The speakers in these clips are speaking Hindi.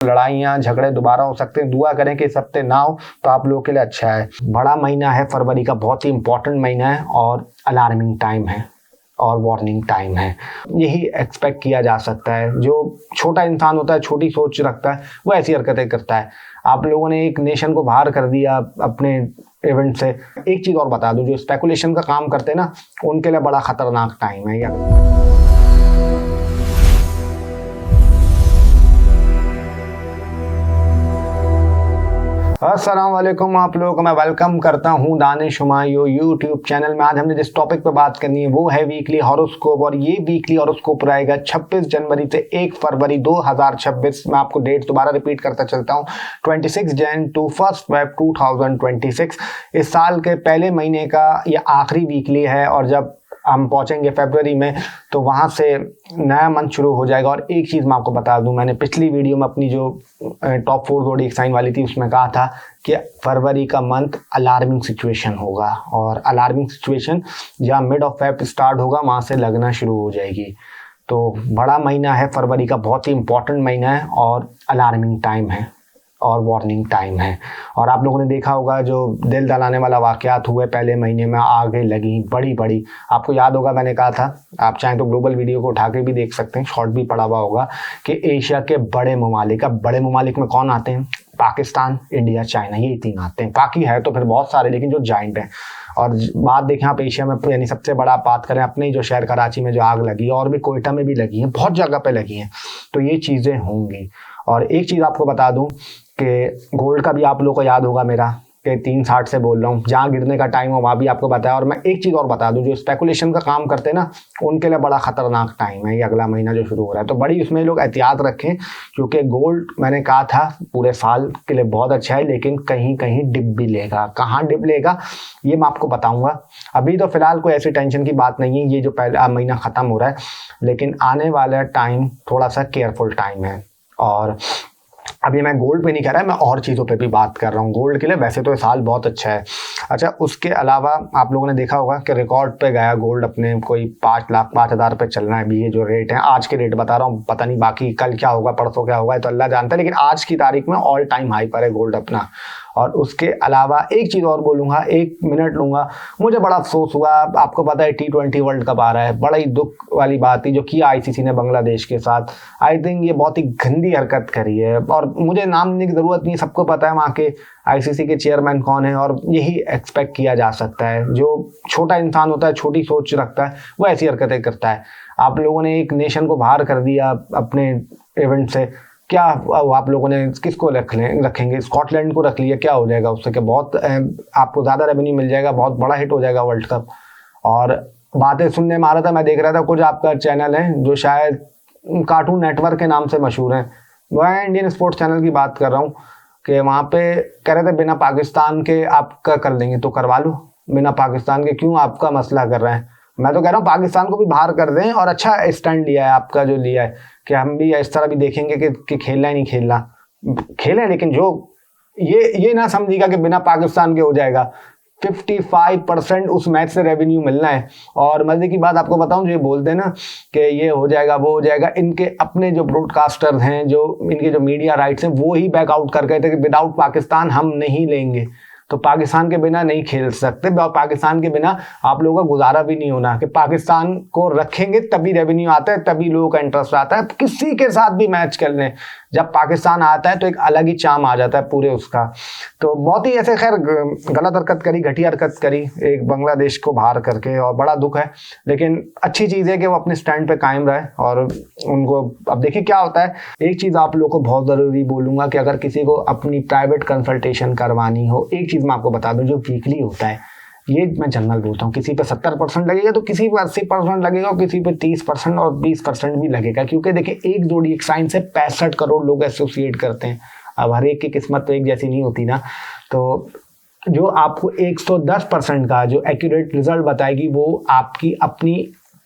लड़ाइयाँ झगड़े दोबारा हो सकते हैं। दुआ करें कि इस हफ्ते ना हो तो आप लोगों के लिए अच्छा है। बड़ा महीना है फरवरी का, बहुत ही इंपॉर्टेंट महीना है और अलार्मिंग टाइम है और वार्निंग टाइम है। यही एक्सपेक्ट किया जा सकता है। जो छोटा इंसान होता है, छोटी सोच रखता है, वो ऐसी हरकतें करता है। आप लोगों ने एक नेशन को बाहर कर दिया अपने इवेंट से। एक चीज़ और बता दूं, जो स्पेकुलेशन का काम करते हैं ना, उनके लिए बड़ा खतरनाक टाइम है यार। अस्सलाम वालेकुम, आप लोगों को मैं वेलकम करता हूं दानिश हुमायूं यूट्यूब चैनल में। आज हमने जिस टॉपिक पे बात करनी है वो है वीकली हॉरोस्कोप, और ये वीकली हॉरोस्कोप रहेगा 26 जनवरी से 1 फरवरी 2026। मैं आपको डेट दोबारा रिपीट करता चलता हूं, 26 जन टू 1 फेब 2026। इस साल के पहले महीने का ये आखिरी वीकली है, और जब हम पहुंचेंगे फरवरी में तो वहां से नया मंथ शुरू हो जाएगा। और एक चीज़ मैं आपको बता दूं, मैंने पिछली वीडियो में अपनी जो टॉप 4 ज़ोडिएक साइन वाली थी उसमें कहा था कि फरवरी का मंथ अलार्मिंग सिचुएशन होगा, और अलार्मिंग सिचुएशन जहाँ मिड ऑफ फेब स्टार्ट होगा वहाँ से लगना शुरू हो जाएगी। तो बड़ा महीना है फरवरी का, बहुत ही इंपॉर्टेंट महीना है और अलार्मिंग टाइम है और वार्निंग टाइम है। और आप लोगों ने देखा होगा जो दिल दहलाने वाला वाक़यात हुए पहले महीने में, आगे लगी बड़ी। आपको याद होगा मैंने कहा था, आप चाहें तो ग्लोबल वीडियो को उठा के भी देख सकते हैं, शॉर्ट भी पड़ा हुआ होगा, कि एशिया के बड़े ममालिक, अब बड़े ममालिक में कौन आते हैं? पाकिस्तान, इंडिया, चाइना, ये 3 आते हैं। बाकी है तो फिर बहुत सारे, लेकिन जो जाइंट हैं। और बात देखें आप एशिया में, यानी सबसे बड़ा आप बात करें अपने ही जो शहर कराची में जो आग लगी, और भी कोयटा में भी लगी है, बहुत जगह पे लगी हैं। तो ये चीज़ें होंगी। और एक चीज़ आपको बता दूं कि गोल्ड का भी आप लोगों को याद होगा मेरा कि 360 से बोल रहा हूँ, जहाँ गिरने का टाइम हो वहाँ भी आपको बताया। और मैं एक चीज़ और बता दूं, जो स्पेकुलेशन का काम करते हैं ना, उनके लिए बड़ा खतरनाक टाइम है ये अगला महीना जो शुरू हो रहा है। तो बड़ी उसमें लोग एहतियात रखें, क्योंकि गोल्ड मैंने कहा था पूरे साल के लिए बहुत अच्छा है, लेकिन कहीं कहीं डिप भी लेगा। कहाँ डिप लेगा ये मैं आपको बताऊँगा। अभी तो फिलहाल कोई ऐसी टेंशन की बात नहीं है, ये जो पहला महीना ख़त्म हो रहा है, लेकिन आने वाला टाइम थोड़ा सा केयरफुल टाइम है। और अभी मैं गोल्ड पे नहीं कह रहा है, मैं और चीज़ों पे भी बात कर रहा हूँ। गोल्ड के लिए वैसे तो ये साल बहुत अच्छा है। अच्छा, उसके अलावा आप लोगों ने देखा होगा कि रिकॉर्ड पे गया गोल्ड अपने, कोई 5,05,000 पे चलना है अभी। ये जो रेट है, आज के रेट बता रहा हूँ, पता नहीं बाकी कल क्या होगा, परसों क्या होगा, तो अल्लाह जानता है, लेकिन आज की तारीख में ऑल टाइम हाई पर है गोल्ड अपना। और उसके अलावा एक चीज़ और बोलूँगा, 1 मिनट लूँगा, मुझे बड़ा अफसोस हुआ। आपको पता है T20 वर्ल्ड कप आ रहा है, बड़ा ही दुख वाली बात थी जो किया आईसीसी ने बांग्लादेश के साथ। आई थिंक ये बहुत ही गंदी हरकत करी है, और मुझे नाम लेने की ज़रूरत नहीं, सबको पता है वहाँ के आईसीसी के चेयरमैन कौन है। और यही एक्सपेक्ट किया जा सकता है, जो छोटा इंसान होता है, छोटी सोच रखता है, वो ऐसी हरकतें करता है। आप लोगों ने एक नेशन को बाहर कर दिया अपने इवेंट से, क्या आप लोगों ने किसको रखेंगे? स्कॉटलैंड को रख लिया, क्या हो जाएगा उससे? कि बहुत आपको ज़्यादा रेवेन्यू मिल जाएगा, बहुत बड़ा हिट हो जाएगा वर्ल्ड कप। और बातें सुनने में आ रहा था, मैं देख रहा था कुछ आपका चैनल है जो शायद कार्टून नेटवर्क के नाम से मशहूर है, मैं इंडियन स्पोर्ट्स चैनल की बात कर रहा हूँ, कि वहाँ पे कह रहे थे बिना पाकिस्तान के आपका कर देंगे, तो करवा लो। बिना पाकिस्तान के क्यों आपका मसला कर रहे हैं? मैं तो कह रहा हूँ पाकिस्तान को भी बाहर कर दें। और अच्छा स्टैंड लिया है आपका, जो लिया है कि हम भी इस तरह भी देखेंगे कि खेलना ही नहीं खेलना, खेलें, लेकिन जो ये ना समझिएगा कि बिना पाकिस्तान के हो जाएगा। 55% उस मैच से रेवेन्यू मिलना है। और मजे की बात आपको बताऊं, जो ये बोलते हैं ना कि ये हो जाएगा वो हो जाएगा, इनके अपने जो ब्रॉडकास्टर्स हैं, जो इनके जो मीडिया राइट्स हैं, वो ही बैकआउट कर गए थे कि विदाउट पाकिस्तान हम नहीं लेंगे। तो पाकिस्तान के बिना नहीं खेल सकते, और पाकिस्तान के बिना आप लोगों का गुजारा भी नहीं होना, कि पाकिस्तान को रखेंगे तभी रेवेन्यू आता है, तभी लोगों का इंटरेस्ट आता है। किसी के साथ भी मैच कर लें, जब पाकिस्तान आता है तो एक अलग ही चाम आ जाता है पूरे उसका। तो बहुत ही ऐसे खैर गलत हरकत करी, घटिया हरकत करी एक बांग्लादेश को बाहर करके, और बड़ा दुख है। लेकिन अच्छी चीज़ है कि वो अपने स्टैंड पे कायम रहे, और उनको अब देखिए क्या होता है। एक चीज़ आप लोगों को बहुत ज़रूरी बोलूँगा कि अगर किसी को अपनी प्राइवेट कंसल्टेशन करवानी हो, एक चीज़ मैं आपको बता दूँ, जो वीकली होता है, ये मैं जनरल बोलता हूँ, किसी पे 70% लगेगा तो किसी पे 80% लगेगा, और किसी पे 30% और 20% भी लगेगा। क्योंकि देखिए एक ज़ोडिएक साइन से 65 करोड़ लोग एसोसिएट करते हैं। अब हर एक की किस्मत तो एक जैसी नहीं होती ना, तो जो आपको 110% का जो एक्यूरेट रिजल्ट बताएगी, वो आपकी अपनी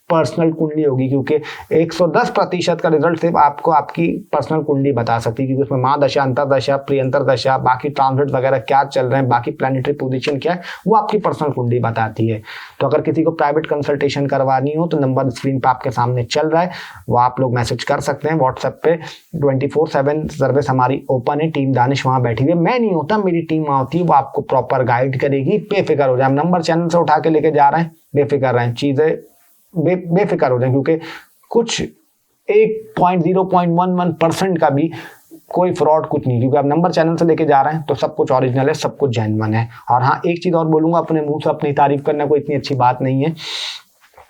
पर्सनल कुंडली होगी, क्योंकि 110% का रिजल्ट सिर्फ आपको आपकी पर्सनल कुंडली बता सकती है, क्योंकि उसमें महादशा, अंतरदशा, प्रियंतरदशा, बाकी ट्रांजिट वगैरह क्या चल रहे हैं, बाकी प्लैनेटरी पोजीशन क्या है, वो आपकी पर्सनल कुंडली बताती है। तो अगर किसी को प्राइवेट कंसल्टेशन करवानी हो तो नंबर स्क्रीन पर आपके सामने चल रहा है, वो आप लोग मैसेज कर सकते हैं व्हाट्सएप पे। 24/7 सर्विस हमारी ओपन है, टीम दानिश वहाँ बैठी हुई है, मैं नहीं होता, मेरी टीम वहाँ होती है, वो आपको प्रॉपर गाइड करेगी। बेफिक्र हो जाए, हम नंबर चैनल से उठा के लेके जा रहे हैं, बेफिक्र रहें, चीज़ें बेफिक्र हो जाए, क्योंकि कुछ 0.11% का भी कोई फ्रॉड कुछ नहीं, क्योंकि आप नंबर चैनल से लेके जा रहे हैं तो सब कुछ ओरिजिनल है, सब कुछ जेन्युइन है। और हाँ, एक चीज़ और बोलूँगा, अपने मुंह से अपनी तारीफ करना कोई इतनी अच्छी बात नहीं है।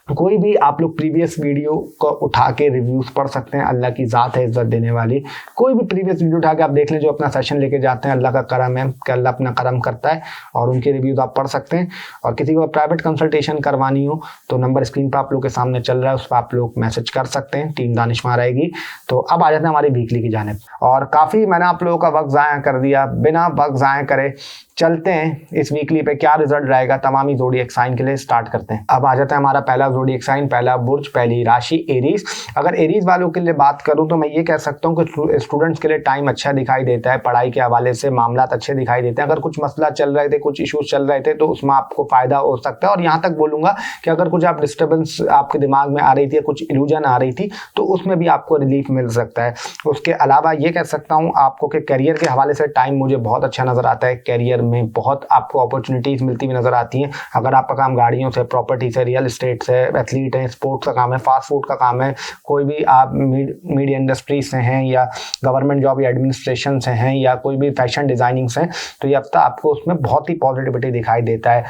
कोई भी आप लोग प्रीवियस वीडियो को उठा के रिव्यूज़ पढ़ सकते हैं, अल्लाह की ज़ात है इज्जत देने वाली। कोई भी प्रीवियस वीडियो उठा के आप देख लें, जो अपना सेशन लेके जाते हैं, अल्लाह का करम है कि अल्लाह अपना करम करता है, और उनके रिव्यूज़ आप पढ़ सकते हैं। और किसी को प्राइवेट कंसल्टेशन करवानी हो तो नंबर स्क्रीन पर आप लोग के सामने चल रहा है, उस पर आप लोग मैसेज कर सकते हैं, टीम दानिश वहाँ रहेगी। तो अब आ जाते हैं हमारी वीकली की जानिब, और काफ़ी मैंने आप लोगों का वक्त ज़ाया कर दिया, बिना वक्त ज़ाया करे चलते हैं इस वीकली पे क्या रिजल्ट रहेगा तमामी ज़ोडिएक साइन के लिए। स्टार्ट करते हैं। अब आ जाता है हमारा पहला ज़ोडिएक साइन, पहला बुर्ज, पहली राशि एरीज। अगर एरीज वालों के लिए बात करूं तो मैं ये कह सकता हूं कि स्टूडेंट्स के लिए टाइम अच्छा दिखाई देता है, पढ़ाई के हवाले से मामला अच्छे दिखाई देते हैं। अगर कुछ मसला चल रहे थे, कुछ इश्यूज चल रहे थे, तो उसमें आपको फ़ायदा हो सकता है। और यहाँ तक बोलूँगा कि अगर कुछ आप डिस्टर्बेंस आपके दिमाग में आ रही थी, कुछ इल्यूजन आ रही थी, तो उसमें भी आपको रिलीफ मिल सकता है। उसके अलावा ये कह सकता हूँ आपको कि करियर के हवाले से टाइम मुझे बहुत अच्छा नज़र आता है। करियर में बहुत आपको अपॉर्चुनिटीज़ मिलती हुई नज़र आती हैं। अगर आपका काम गाड़ियों से, प्रॉपर्टी से, रियल एस्टेट से, एथलीट हैं, स्पोर्ट्स का काम है, फास्ट फूड का काम है, कोई भी आप मीडिया इंडस्ट्री से हैं, या गवर्नमेंट जॉब या एडमिनिस्ट्रेशन से हैं, या कोई भी फैशन डिज़ाइनिंग से हैं, तो ये हफ्ता आपको उसमें बहुत ही पॉजिटिविटी दिखाई देता है।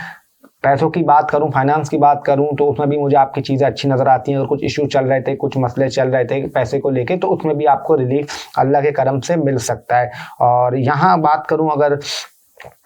पैसों की बात करूं, फाइनेंस की बात करूं, तो उसमें भी मुझे आपकी चीज़ें अच्छी नज़र आती हैं। अगर कुछ इशू चल रहे थे, कुछ मसले चल रहे थे पैसे को लेके, तो उसमें भी आपको रिलीफ अल्लाह के करम से मिल सकता है। और यहाँ बात करूं अगर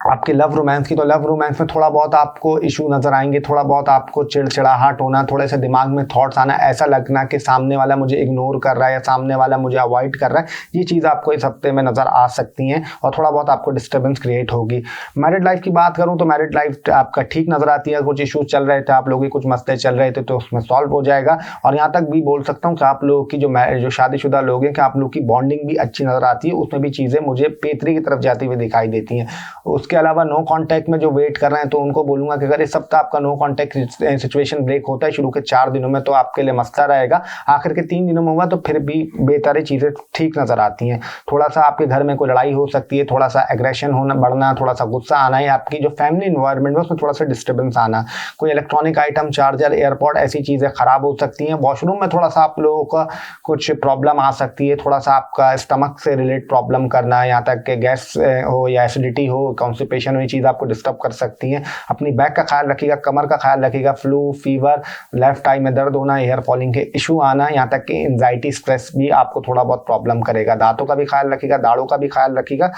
आपके लव रोमांस की, तो लव रोमांस में थोड़ा बहुत आपको इशू नजर आएंगे, थोड़ा बहुत आपको चिड़चिड़ाहट होना, थोड़े से दिमाग में थॉट्स आना, ऐसा लगना कि सामने वाला मुझे इग्नोर कर रहा है या सामने वाला मुझे अवॉइड कर रहा है। ये चीज़ आपको इस हफ्ते में नज़र आ सकती हैं, और थोड़ा बहुत आपको डिस्टर्बेंस क्रिएट होगी। मैरिड लाइफ की बात करूँ तो मैरिड लाइफ आपका ठीक नज़र आती है। कुछ इशूज चल रहे थे, आप लोगों के कुछ मसले चल रहे थे, तो उसमें सॉल्व हो जाएगा। और यहाँ तक भी बोल सकता हूँ कि आप लोगों की जो शादीशुदा लोग हैं, कि आप लोग की बॉन्डिंग भी अच्छी नज़र आती है, उसमें भी चीज़ें मुझे बेहतरी की तरफ जाती हुई दिखाई देती हैं। उसके अलावा नो कांटेक्ट में जो वेट कर रहे हैं, तो उनको बोलूंगा कि अगर इस सप्ताह आपका नो कांटेक्ट सिचुएशन ब्रेक होता है शुरू के 4 दिनों में, तो आपके लिए मसला रहेगा। आखिर के 3 दिनों में हुआ तो फिर भी बेहतर चीज़ें ठीक नज़र आती हैं। थोड़ा सा आपके घर में कोई लड़ाई हो सकती है, थोड़ा सा एग्रेशन होना, बढ़ना, थोड़ा सा गुस्सा आना, है आपकी जो फैमिली इन्वायरमेंट है उसमें थोड़ा सा डिस्टर्बेंस आना, कोई इलेक्ट्रॉनिक आइटम, चार्जर, एयरपॉड, ऐसी चीज़ें ख़राब हो सकती हैं। वॉशरूम में थोड़ा सा आप लोगों का कुछ प्रॉब्लम आ सकती है, थोड़ा सा आपका स्टमक से रिलेट प्रॉब्लम करना, यहाँ तक कि गैस हो या एसिडिटी हो, कॉन्स्टिपेशन हो, ये चीज़ आपको डिस्टर्ब कर सकती हैं। अपनी बैक का ख्याल रखिएगा, कमर का ख्याल रखिएगा। फ्लू, फीवर, लेफ्ट आई में दर्द होना, हेयर फॉलिंग के इशू आना, यहाँ तक कि एंजाइटी, स्ट्रेस भी आपको थोड़ा बहुत प्रॉब्लम करेगा। दांतों का भी ख्याल रखिएगा, दाढ़ों का भी ख्याल रखिएगा।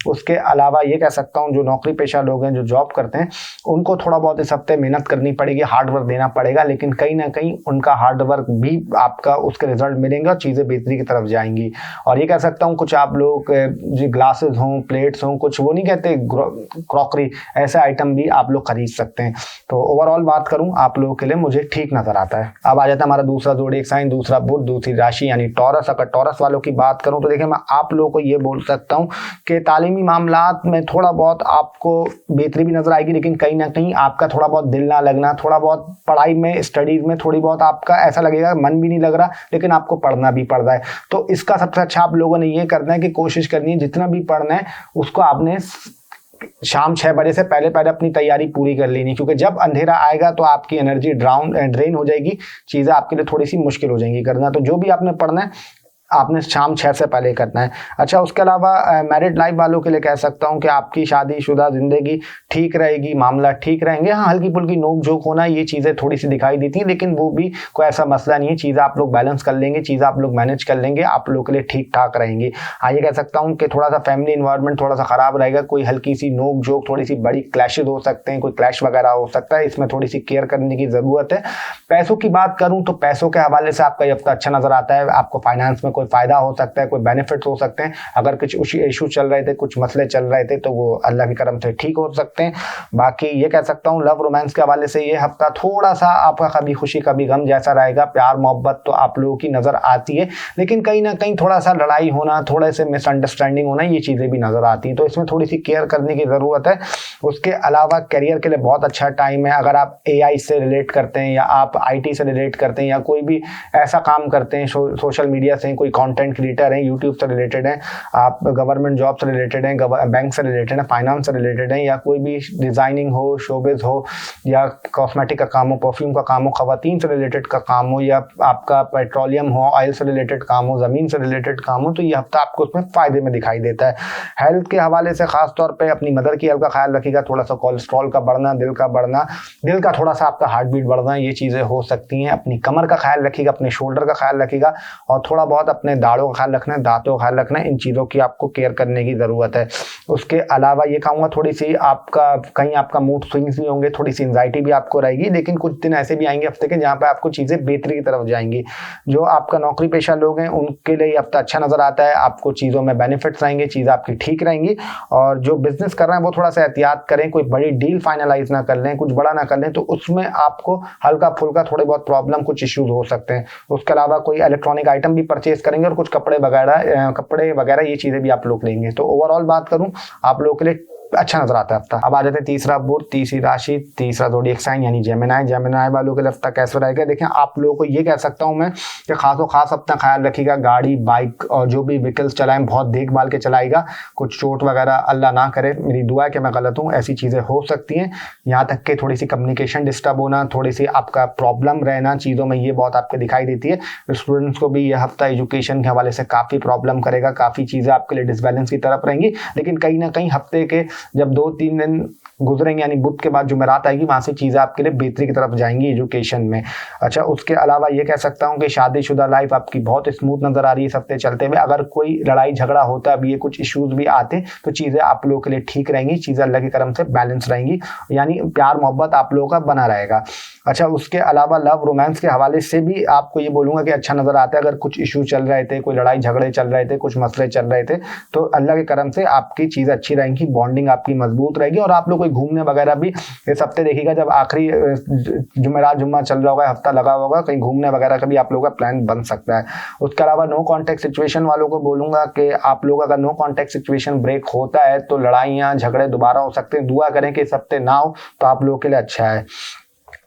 उसके अलावा ये कह सकता हूँ जो नौकरी पेशा लोग हैं, जो जॉब करते हैं, उनको थोड़ा बहुत इस हफ्ते मेहनत करनी पड़ेगी, हार्ड वर्क देना पड़ेगा, लेकिन कहीं ना कहीं उनका हार्ड वर्क भी आपका उसके रिजल्ट मिलेंगे और चीज़ें बेहतरी की तरफ जाएंगी। और ये कह सकता हूँ कुछ आप लोग जो ग्लासेस हों, प्लेट्स हों, कुछ वो नहीं कहते क्रॉकरी, ऐसे आइटम भी आप लोग खरीद सकते हैं। तो ओवरऑल बात करूं आप लोगों के लिए मुझे ठीक नजर आता है। अब आ जाता है हमारा दूसरा ज़ोडिएक साइन, दूसरा बुध, दूसरी राशि यानी टॉरस। अगर टॉरस वालों की बात करूं तो देखिए, मैं आप लोगों को ये बोल सकता हूं कि तालीमी मामलात में थोड़ा बहुत आपको बेहतरी भी नजर आएगी, लेकिन कहीं ना कहीं आपका थोड़ा बहुत दिल ना लगना, थोड़ा बहुत पढ़ाई में, स्टडीज में थोड़ी बहुत आपका ऐसा लगेगा मन भी नहीं लग रहा, लेकिन आपको पढ़ना भी पड़ रहा है। तो इसका सबसे अच्छा आप लोगों ने ये करना है कि कोशिश करनी है जितना भी पढ़ना है उसको आपने शाम 6 बजे से पहले अपनी तैयारी पूरी कर लेनी, क्योंकि जब अंधेरा आएगा तो आपकी एनर्जी ड्रेन हो जाएगी, चीज़ें आपके लिए थोड़ी सी मुश्किल हो जाएंगी करना। तो जो भी आपने पढ़ना है आपने शाम 6 से पहले करना है। अच्छा, उसके अलावा मैरिड लाइफ वालों के लिए कह सकता हूँ कि आपकी शादीशुदा ज़िंदगी ठीक रहेगी, मामला ठीक रहेंगे। हाँ, हल्की फुल्की नोक झोंक होना, ये चीज़ें थोड़ी सी दिखाई देती हैं, लेकिन वो भी कोई ऐसा मसला नहीं है। चीज़ें आप लोग बैलेंस कर लेंगे, चीज़ें आप लोग मैनेज कर लेंगे, आप लोग के लिए ठीक ठाक रहेंगी। हाँ, ये कह सकता हूँ कि थोड़ा सा फैमिली इन्वायरमेंट थोड़ा सा ख़राब रहेगा, कोई हल्की सी नोक झोंक, थोड़ी सी बड़ी क्लैशेज हो सकते हैं, कोई क्लैश वगैरह हो सकता है, इसमें थोड़ी सी केयर करने की ज़रूरत है। पैसों की बात करूँ तो पैसों के हवाले से आपका ये हफ्ता अच्छा नज़र आता है। आपको फाइनेंस में कोई कोई फ़ायदा हो सकता है, कोई बेनिफिट्स हो सकते हैं। अगर कुछ इशू चल रहे थे, कुछ मसले चल रहे थे, तो वो अल्लाह के करम से ठीक हो सकते हैं। बाकी ये कह सकता हूँ लव रोमांस के हवाले से ये हफ्ता थोड़ा सा आपका कभी खुशी कभी गम जैसा रहेगा। प्यार मोहब्बत तो आप लोगों की नज़र आती है, लेकिन कहीं ना कहीं थोड़ा सा लड़ाई होना, थोड़े से मिसअंडरस्टैंडिंग होना, ये चीज़ें भी नज़र आती हैं। तो इसमें थोड़ी सी केयर करने की ज़रूरत है। उसके अलावा करियर के लिए बहुत अच्छा टाइम है। अगर आप AI से रिलेट करते हैं या आप IT से रिलेट करते हैं या कोई भी ऐसा काम करते हैं, सोशल मीडिया से कोई कंटेंट क्रिएटर हैं, यूट्यूब से रिलेटेड हैं, आप गवर्नमेंट जॉब से रिलेटेड हैं, बैंक से रिलेटेड हैं, फाइनेंस से रिलेटेड हैं, या कोई भी डिज़ाइनिंग हो, शोबिज़ हो, या कॉस्मेटिक का काम हो, परफ्यूम का काम हो, ख़वातीन से रिलेटेड का काम हो, या आपका पेट्रोलियम हो, ऑयल से रिलेटेड काम हो, ज़मीन से रिलेटेड काम हो, तो ये हफ्ता आपको उसमें फ़ायदे में दिखाई देता है। हेल्थ के हवाले से ख़ास तौर पे अपनी मदर की हेल्थ का ख्याल रखिएगा। थोड़ा सा कोलेस्ट्रॉल का बढ़ना, दिल का थोड़ा सा आपका हार्ट बीट बढ़ना, ये चीज़ें हो सकती हैं। अपनी कमर का ख्याल रखिएगा, अपने शोल्डर का ख्याल रखिएगा, और थोड़ा बहुत अपने दाढ़ों का ख्याल रखना है, दांतों का ख्याल रखना है। इन चीज़ों की आपको केयर करने की ज़रूरत है। उसके अलावा ये कहूँगा थोड़ी सी कहीं आपका मूड स्विंग्स भी होंगे, थोड़ी सी एंजाइटी भी आपको रहेगी, लेकिन कुछ दिन ऐसे भी आएंगे हफ्ते के जहाँ पे आपको चीज़ें बेहतरी की तरफ जाएंगी। जो आपका नौकरी पेशा लोग हैं उनके लिए हफ्ता अच्छा नज़र आता है। आपको चीज़ों में बेनिफिट्स आएंगे, चीज़ें आपकी ठीक रहेंगी। और जो बिजनेस कर रहे हैं वो थोड़ा सा एहतियात करें, कोई बड़ी डील फाइनलाइज ना कर लें, कुछ बड़ा ना कर लें, तो उसमें आपको हल्का फुल्का थोड़े बहुत प्रॉब्लम, कुछ इश्यूज हो सकते हैं। उसके अलावा कोई इलेक्ट्रॉनिक आइटम भी परचेज करेंगे और कुछ कपड़े वगैरह ये चीज़ें भी आप लोग लेंगे। तो ओवरऑल बात करूं, आप लोगों के लिए अच्छा नजर आता है हफ्ता। अब आ जाते हैं तीसरा बुध, तीसरी राशि, तीसरा ज़ोडिएक साइन यानी जेमिनी वालों के लिए हफ्ता कैसे रहेगा। देखिए, आप लोगों को ये कह सकता हूं मैं कि खास अपना ख्याल रखिएगा। गाड़ी, बाइक और जो भी व्हीकल्स चलाएं बहुत देखभाल के चलाएगा। कुछ चोट वगैरह अल्लाह ना करे, मेरी दुआ है कि मैं गलत हूँ, ऐसी चीज़ें हो सकती हैं। यहाँ तक कि थोड़ी सी कम्युनिकेशन डिस्टर्ब होना, थोड़ी सी आपका प्रॉब्लम रहना चीज़ों में, ये बहुत आपके दिखाई देती है। स्टूडेंट्स को भी यह हफ्ता एजुकेशन के हवाले से काफ़ी प्रॉब्लम करेगा, काफ़ी चीज़ें आपके लिए डिसबैलेंस की तरफ रहेंगी। लेकिन कहीं ना कहीं हफ्ते के जब 2-3 दिन गुजरेंगे, यानी बुध के बाद जुमेरात आएगी, वहां से चीजें आपके लिए बेहतरी की तरफ जाएंगी एजुकेशन में। अच्छा, उसके अलावा ये कह सकता हूँ कि शादीशुदा लाइफ आपकी बहुत स्मूथ नजर आ रही है इस हफ्ते चलते हुए। अगर कोई लड़ाई झगड़ा होता है, अभी ये कुछ इश्यूज भी आते, तो चीजें आप लोगों के लिए ठीक रहेंगी, चीजें अल्लाह के करम से बैलेंस रहेंगी, यानी प्यार मोहब्बत आप लोगों का बना रहेगा। अच्छा, उसके अलावा लव रोमांस के हवाले से भी आपको ये बोलूंगा कि अच्छा नजर आता है। अगर कुछ इशू चल रहे थे, कोई लड़ाई झगड़े चल रहे थे, कुछ मसले चल रहे थे, तो अल्लाह के करम से आपकी चीज़ अच्छी रहेंगी, बॉन्डिंग आपकी मजबूत रहेगी। और आप लोग कोई घूमने वगैरह भी इस हफ्ते देखिएगा, जब आखिरी जुम्मा चल रहा होगा, हफ्ता लगा होगा, कहीं घूमने वगैरह का भी आप लोगों का प्लान बन सकता है। उसके अलावा नो कॉन्टैक्ट सिचुएशन वालों को बोलूंगा कि आप लोग अगर नो कॉन्टैक्ट सिचुएशन ब्रेक होता है तो लड़ाइयाँ झगड़े दोबारा हो सकते हैं। दुआ करें कि इस हफ्ते ना हो, तो आप लोगों के लिए अच्छा है।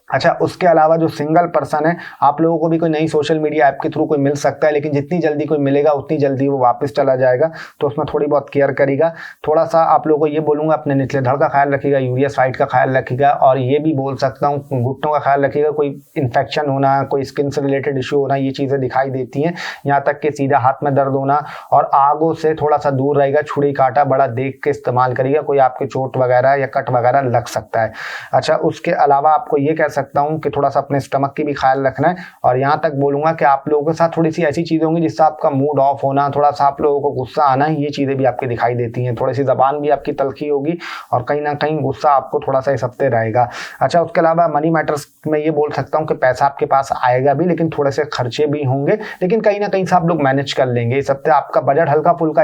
अच्छा, उसके अलावा जो सिंगल पर्सन है, आप लोगों को भी कोई नई सोशल मीडिया ऐप के थ्रू कोई मिल सकता है, लेकिन जितनी जल्दी कोई मिलेगा उतनी जल्दी वो वापस चला जाएगा, तो उसमें थोड़ी बहुत केयर करेगा। थोड़ा सा आप लोगों को ये बोलूँगा, अपने निचले धड़ का ख्याल रखिएगा, यूरिया साइट का ख्याल रखिएगा, और ये भी बोल सकता हूँ घुटनों का ख्याल रखिएगा। कोई इन्फेक्शन होना, कोई स्किन से रिलेटेड इशू होना, ये चीज़ें दिखाई देती हैं। यहाँ तक कि सीधा हाथ में दर्द होना, और आगों से थोड़ा सा दूर रहेगा, छुरी कांटा बड़ा देख के इस्तेमाल करिएगा, कोई आपके चोट वगैरह या कट वगैरह लग सकता है। अच्छा, उसके अलावा आपको ये कह सकता हूँ कि थोड़ा अपने स्टमक की भी ख्याल रखना है। और यहाँ तक बोलूंगा कि आप लोगों के साथ थोड़ी सी ऐसी चीजें होंगी जिससे आपका मूड ऑफ होना, थोड़ा सा आप लोगों को गुस्सा आना, ये चीजें भी आपकी दिखाई देती हैं। थोड़ी सी जबान भी आपकी तलखी होगी और कहीं ना कहीं गुस्सा आपको थोड़ा सा इस हफ्ते रहेगा। अच्छा, उसके अलावा मनी मैटर्स में ये बोल सकता हूँ कि पैसा आपके पास आएगा भी, लेकिन थोड़े से खर्चे भी होंगे, लेकिन कहीं ना कहीं से आप लोग मैनेज कर लेंगे। इस हफ्ते आपका बजट हल्का फुल्का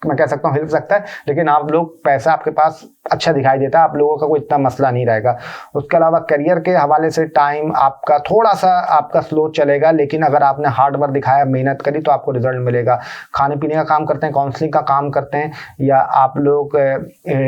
मैं कह सकता हूँ हिल सकता है, लेकिन आप लोग पैसा आपके पास अच्छा दिखाई देता है, आप लोगों का कोई इतना मसला नहीं रहेगा। उसके अलावा करियर के हवाले से टाइम आपका थोड़ा सा आपका स्लो चलेगा, लेकिन अगर आपने हार्ड वर्क दिखाया, मेहनत करी, तो आपको रिजल्ट मिलेगा। खाने पीने का काम करते हैं, काउंसलिंग का काम करते हैं, या आप लोग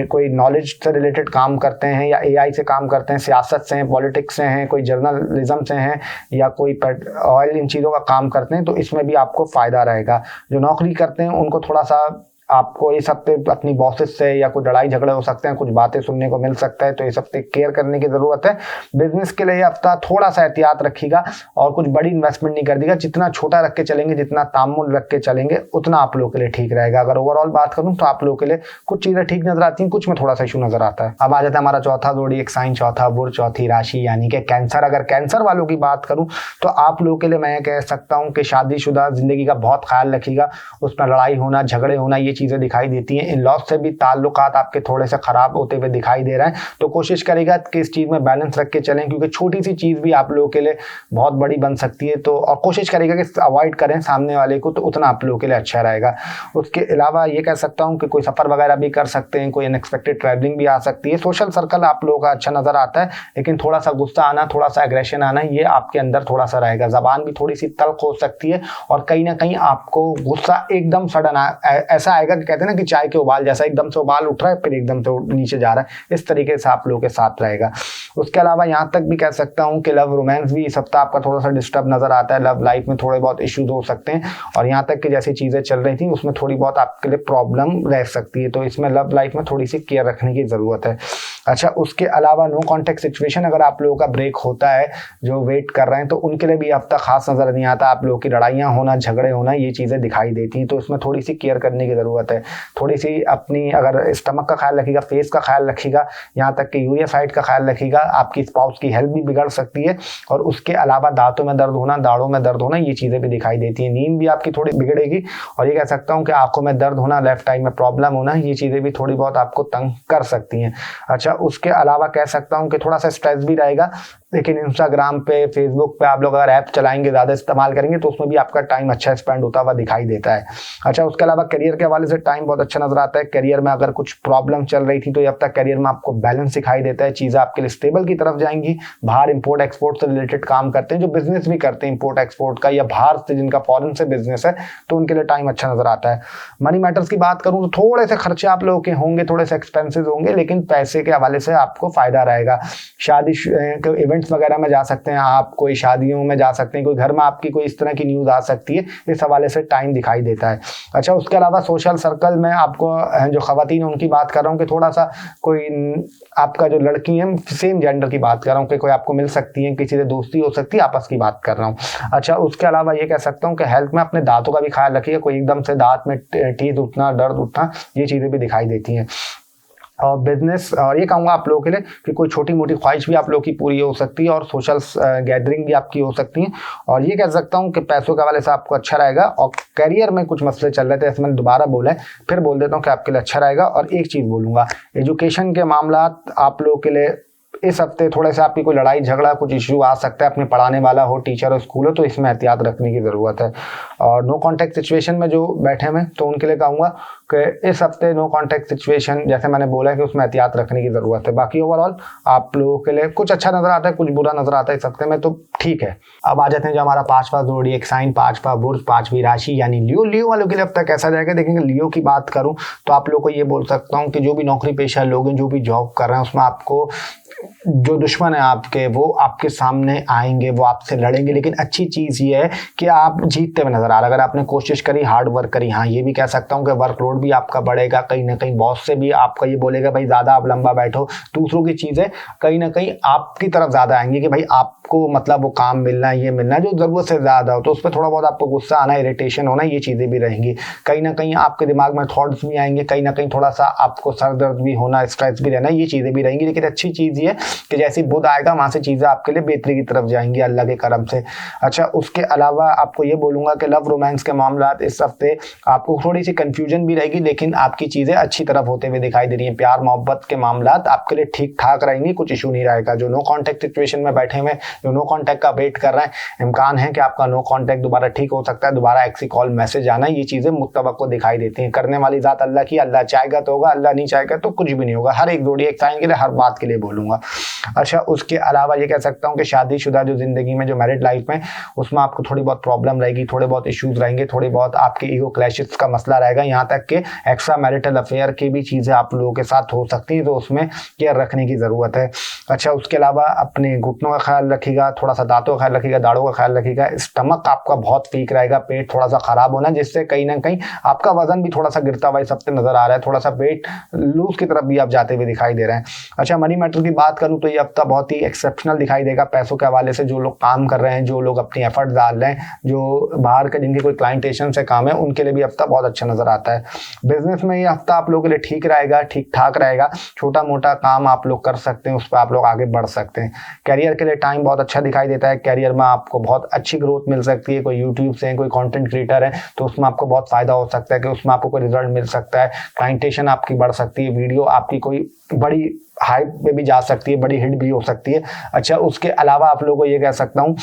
कोई नॉलेज से रिलेटेड काम करते हैं, या AI से काम करते हैं, सियासत से हैं, पॉलिटिक्स से हैं, कोई जर्नलिज्म से हैं, या कोई ऑयल, इन चीज़ों का काम करते हैं, तो इसमें भी आपको फ़ायदा रहेगा। जो नौकरी करते हैं उनको थोड़ा सा आपको इस हफ्ते अपनी बॉसेस से या कुछ लड़ाई झगड़े हो सकते हैं, कुछ बातें सुनने को मिल सकता है, तो इस हफ्ते केयर करने की ज़रूरत है। बिजनेस के लिए ये हफ्ता थोड़ा सा एहतियात रखिएगा और कुछ बड़ी इन्वेस्टमेंट नहीं कर दीजिएगा। जितना छोटा रख के चलेंगे, जितना तामुल रख के चलेंगे, उतना आप लोगों के लिए ठीक रहेगा। अगर ओवरऑल बात करूँ तो आप लोगों के लिए कुछ चीज़ें ठीक नजर आती हैं, कुछ में थोड़ा सा इशू नजर आता है। अब आ जाता है हमारा चौथा ज़ोडिएक साइन, चौथा बुध, चौथी राशि यानी कि कैंसर। अगर कैंसर वालों की बात करूँ तो आप लोगों के लिए मैं कह सकता हूँ कि शादीशुदा जिंदगी का बहुत ख्याल रखिएगा। उसमें लड़ाई होना, झगड़े होना, ये चीज़ें दिखाई देती हैं। इन लॉस से भी ताल्लुकात आपके थोड़े से ख़राब होते हुए दिखाई दे रहे हैं, तो कोशिश करेगा कि इस चीज़ में बैलेंस रख के चलें, क्योंकि छोटी सी चीज़ भी आप लोगों के लिए बहुत बड़ी बन सकती है। तो और कोशिश करेगा कि अवॉइड करें सामने वाले को, तो उतना आप लोगों के लिए अच्छा रहेगा। उसके अलावा ये कह सकता हूँ कि कोई सफ़र वगैरह भी कर सकते हैं, कोई अनएक्सपेक्टेड ट्रैवलिंग भी आ सकती है। सोशल सर्कल आप लोगों का अच्छा नज़र आता है, लेकिन थोड़ा सा गुस्सा आना, थोड़ा सा एग्रेशन आना, ये आपके अंदर थोड़ा सा रहेगा। ज़बान भी थोड़ी सी तल्ख हो सकती है और कहीं ना कहीं आपको गुस्सा एकदम सडन ऐसा आएगा कि कहते हैं ना कि चाय के उबाल जैसा, एकदम से उबाल उठ रहा है फिर एकदम से नीचे जा रहा है, इस तरीके से आप लोगों के साथ रहेगा। उसके अलावा यहाँ तक भी कह सकता हूँ कि लव रोमांस भी इस हफ्ता आपका थोड़ा सा डिस्टर्ब नजर आता है। लव लाइफ में थोड़े बहुत इश्यूज हो सकते हैं और यहाँ तक कि जैसी चीज़ें चल रही थी उसमें थोड़ी बहुत आपके लिए प्रॉब्लम रह सकती है, तो इसमें लव लाइफ में थोड़ी सी केयर रखने की ज़रूरत है। अच्छा, उसके अलावा नो कॉन्टैक्ट सिचुएशन अगर आप लोगों का ब्रेक होता है, जो वेट कर रहे हैं, तो उनके लिए भी हफ्ता खास नज़र नहीं आता। आप लोगों की लड़ाइयाँ होना, झगड़े होना, ये चीज़ें दिखाई देती हैं, तो इसमें थोड़ी सी केयर करने की ज़रूरत है। थोड़ी सी अपनी अगर स्टमक का ख्याल रखिएगा, फेस का ख्याल रखिएगा, यहाँ तक कि यूरिया साइड का ख्याल रखिएगा। आपकी स्पाउस की हेल्थ भी बिगड़ सकती है और उसके अलावा दांतों में दर्द होना, दाढ़ों में दर्द होना, ये चीज़ें भी दिखाई देती हैं। नींद भी आपकी थोड़ी बिगड़ेगी और ये कह सकता हूँ कि आंखों में दर्द होना, लेफ्ट आई में प्रॉब्लम होना, ये चीज़ें भी थोड़ी बहुत आपको तंग कर सकती हैं। अच्छा, उसके अलावा कह सकता हूँ कि थोड़ा सा स्ट्रेस भी रहेगा, लेकिन इंस्टाग्राम पे, फेसबुक पे आप लोग अगर ऐप चलाएंगे, ज़्यादा इस्तेमाल करेंगे, तो उसमें भी आपका टाइम अच्छा स्पेंड होता हुआ दिखाई देता है। अच्छा, उसके अलावा करियर के हवाले से टाइम बहुत अच्छा नजर आता है। करियर में अगर कुछ प्रॉब्लम चल रही थी तो अब तक करियर में आपको बैलेंस दिखाई देता है, चीज़ें आपके लिए स्टेबल की तरफ जाएंगी। बाहर इंपोर्ट एक्सपोर्ट से रिलेटेड काम करते हैं, जो बिजनेस भी करते हैं इंपोर्ट एक्सपोर्ट का, या बाहर से जिनका फॉरेन से बिजनेस है, तो उनके लिए टाइम अच्छा नजर आता है। मनी मैटर्स की बात करूँ तो थोड़े से खर्चे आप लोगों के होंगे, थोड़े से एक्सपेंसेस होंगे, लेकिन पैसे के हवाले से आपको फायदा रहेगा। शादी के इवेंट्स वगैरह में जा सकते हैं आप, कोई शादियों में जा सकते हैं, कोई घर में आपकी कोई इस तरह की न्यूज़ आ सकती है, इस हवाले से टाइम दिखाई देता है। अच्छा, उसके अलावा सोशल सर्कल में आपको जो खवातीन उनकी बात कर रहा हूँ कि थोड़ा सा कोई आपका जो लड़की है, सेम जेंडर की बात कर रहा हूँ कि कोई आपको मिल सकती है, किसी से दोस्ती हो सकती है, आपस की बात कर रहा हूँ। अच्छा, उसके अलावा ये कह सकता हूँ कि हेल्थ में अपने दांतों का भी ख्याल रखिएगा, कोई एकदम से दांत में टीथ उठना, दर्द उठना, ये चीज़ें भी दिखाई देती हैं। और बिजनेस, और ये कहूँगा आप लोगों के लिए कि कोई छोटी मोटी ख्वाहिश भी आप लोगों की पूरी हो सकती है और सोशल गैदरिंग भी आपकी हो सकती है। और ये कह सकता हूँ कि पैसों के हवाले से आपको अच्छा रहेगा। और करियर में कुछ मसले चल रहे थे, ऐसे मैंने दोबारा बोला है, फिर बोल देता हूँ कि आपके लिए अच्छा रहेगा। और एक चीज़ बोलूँगा, एजुकेशन के मामला आप लोगों के लिए इस हफ्ते थोड़े से आपकी कोई लड़ाई झगड़ा, कुछ इश्यू आ सकता है। अपने पढ़ाने वाला हो, टीचर हो, स्कूल हो, तो इसमें एहतियात रखने की ज़रूरत है। और नो कॉन्टैक्ट सिचुएशन में जो बैठे हुए, तो उनके लिए कहूँगा कि इस हफ्ते नो कॉन्टैक्ट सिचुएशन, जैसे मैंने बोला कि उसमें एहतियात रखने की ज़रूरत है। बाकी ओवरऑल आप लोगों के लिए कुछ अच्छा नज़र आता है, कुछ बुरा नज़र आता है इस हफ्ते में, तो ठीक है। अब आ जाते हैं जो हमारा पांचवा ज़ोडिएक साइन, पांचवा बुर्ज, पांचवी राशि यानी लियो। लियो वालों के लिए अब तक कैसा जाएगा देखेंगे। लियो की बात करूँ तो आप लोग को ये बोल सकता हूँ कि जो भी नौकरी पेशा लोग हैं, जो भी जॉब कर रहे हैं, उसमें आपको जो दुश्मन है आपके, वो आपके सामने आएंगे, वो आपसे लड़ेंगे, लेकिन अच्छी चीज़ ये है कि आप जीतते हुए नजर आ रहे। अगर आपने कोशिश करी, हार्ड वर्क करी, हाँ ये भी कह सकता हूँ कि वर्कलोड भी आपका बढ़ेगा। कहीं ना कहीं बॉस से भी आपका ये बोलेगा भाई ज़्यादा आप लंबा बैठो। दूसरों की चीज़ें कहीं ना कहीं आपकी तरफ ज़्यादा आएंगी कि भाई आपको मतलब वो काम मिलना है, ये मिलना है जो ज़रूरत से ज़्यादा हो, तो उस पर थोड़ा बहुत आपको गुस्सा आना, इरिटेशन होना, ये चीज़ें भी रहेंगी। कहीं ना कहीं आपके दिमाग में थॉट्स भी आएंगे, कहीं ना कहीं थोड़ा सा आपको सर दर्द भी होना, स्ट्रेस भी रहना, ये चीज़ें भी रहेंगी। लेकिन अच्छी चीज़ ये कि जैसे बुध आएगा वहां से चीजें आपके लिए बेहतरी की तरफ जाएंगी अल्लाह के करम से। अच्छा, उसके अलावा आपको ये बोलूंगा कि लव रोमांस के मामला इस हफ्ते आपको थोड़ी सी कंफ्यूजन भी रहेगी, लेकिन आपकी चीजें अच्छी तरफ होते हुए दिखाई दे रही हैं। प्यार मोहब्बत के मामला आपके लिए ठीक ठाक रहेंगी, कुछ इशू नहीं रहेगा। जो नो कॉन्टैक्ट सिचुएशन में बैठे हुए, जो नो कॉन्टैक्ट का वेट कर रहे हैं, इम्कान है कि आपका नो कॉन्टैक्ट दोबारा ठीक हो सकता है, दोबारा एक्सी कॉल मैसेज आना, ये चीजें मुत्तवक्को दिखाई देती हैं। करने वाली जात अल्लाह की, अल्लाह चाहेगा तो होगा, अल्लाह नहीं चाहेगा तो कुछ भी नहीं होगा। हर एक ज़ोडिएक साइन के लिए, हर बात के लिए बोलूंगा। अच्छा, उसके अलावा ये कह सकता हूँ कि शादीशुदा जो जिंदगी में, जो मैरिड लाइफ में, उसमें आपको थोड़ी बहुत प्रॉब्लम रहेगी, थोड़े बहुत इश्यूज रहेंगे, थोड़ी बहुत आपके ईगो क्लैशेस का मसला रहेगा, यहाँ तक कि एक्स्ट्रा मैरिटल अफेयर की भी चीज़ें आप लोगों के साथ हो सकती हैं, तो उसमें केयर रखने की ज़रूरत है। अच्छा, उसके अलावा अपने घुटनों का ख्याल रखिएगा, थोड़ा सा दांतों का ख्याल रखिएगा, दाढ़ों का ख्याल रखिएगा। स्टमक आपका बहुत वीक रहेगा, पेट थोड़ा सा खराब होना, जिससे कहीं ना कहीं आपका वजन भी थोड़ा सा गिरता हुआ इस हफ्ते नजर आ रहा है, थोड़ा सा वेट लूज की तरफ भी आप जाते हुए दिखाई दे रहे हैं। अच्छा, मनी मैटर की बात करूँ तो ये हफ्ता बहुत ही एक्सेप्शनल दिखाई देगा पैसों के हवाले से। जो लोग काम कर रहे हैं, जो लोग अपनी एफर्ट डाल रहे हैं, जो बाहर के जिनके कोई क्लाइंटेशन से काम है, उनके लिए भी हफ्ता बहुत अच्छा नजर आता है। बिजनेस में ये हफ्ता आप लोगों के लिए ठीक रहेगा, ठीक ठाक रहेगा। छोटा मोटा काम आप लोग कर सकते हैं, उस पर आप लोग आगे बढ़ सकते हैं। करियर के लिए टाइम बहुत अच्छा दिखाई देता है। करियर में आपको बहुत अच्छी ग्रोथ मिल सकती है। कोई यूट्यूब से कोई कंटेंट क्रिएटर है तो उसमें आपको बहुत फायदा हो सकता है कि उसमें आपको कोई रिजल्ट मिल सकता है। क्लाइंटेशन आपकी बढ़ सकती है, वीडियो आपकी कोई बड़ी हाइप पे भी जा सकती है, बड़ी हिट भी हो सकती है। अच्छा, उसके अलावा आप लोगों को ये कह सकता हूँ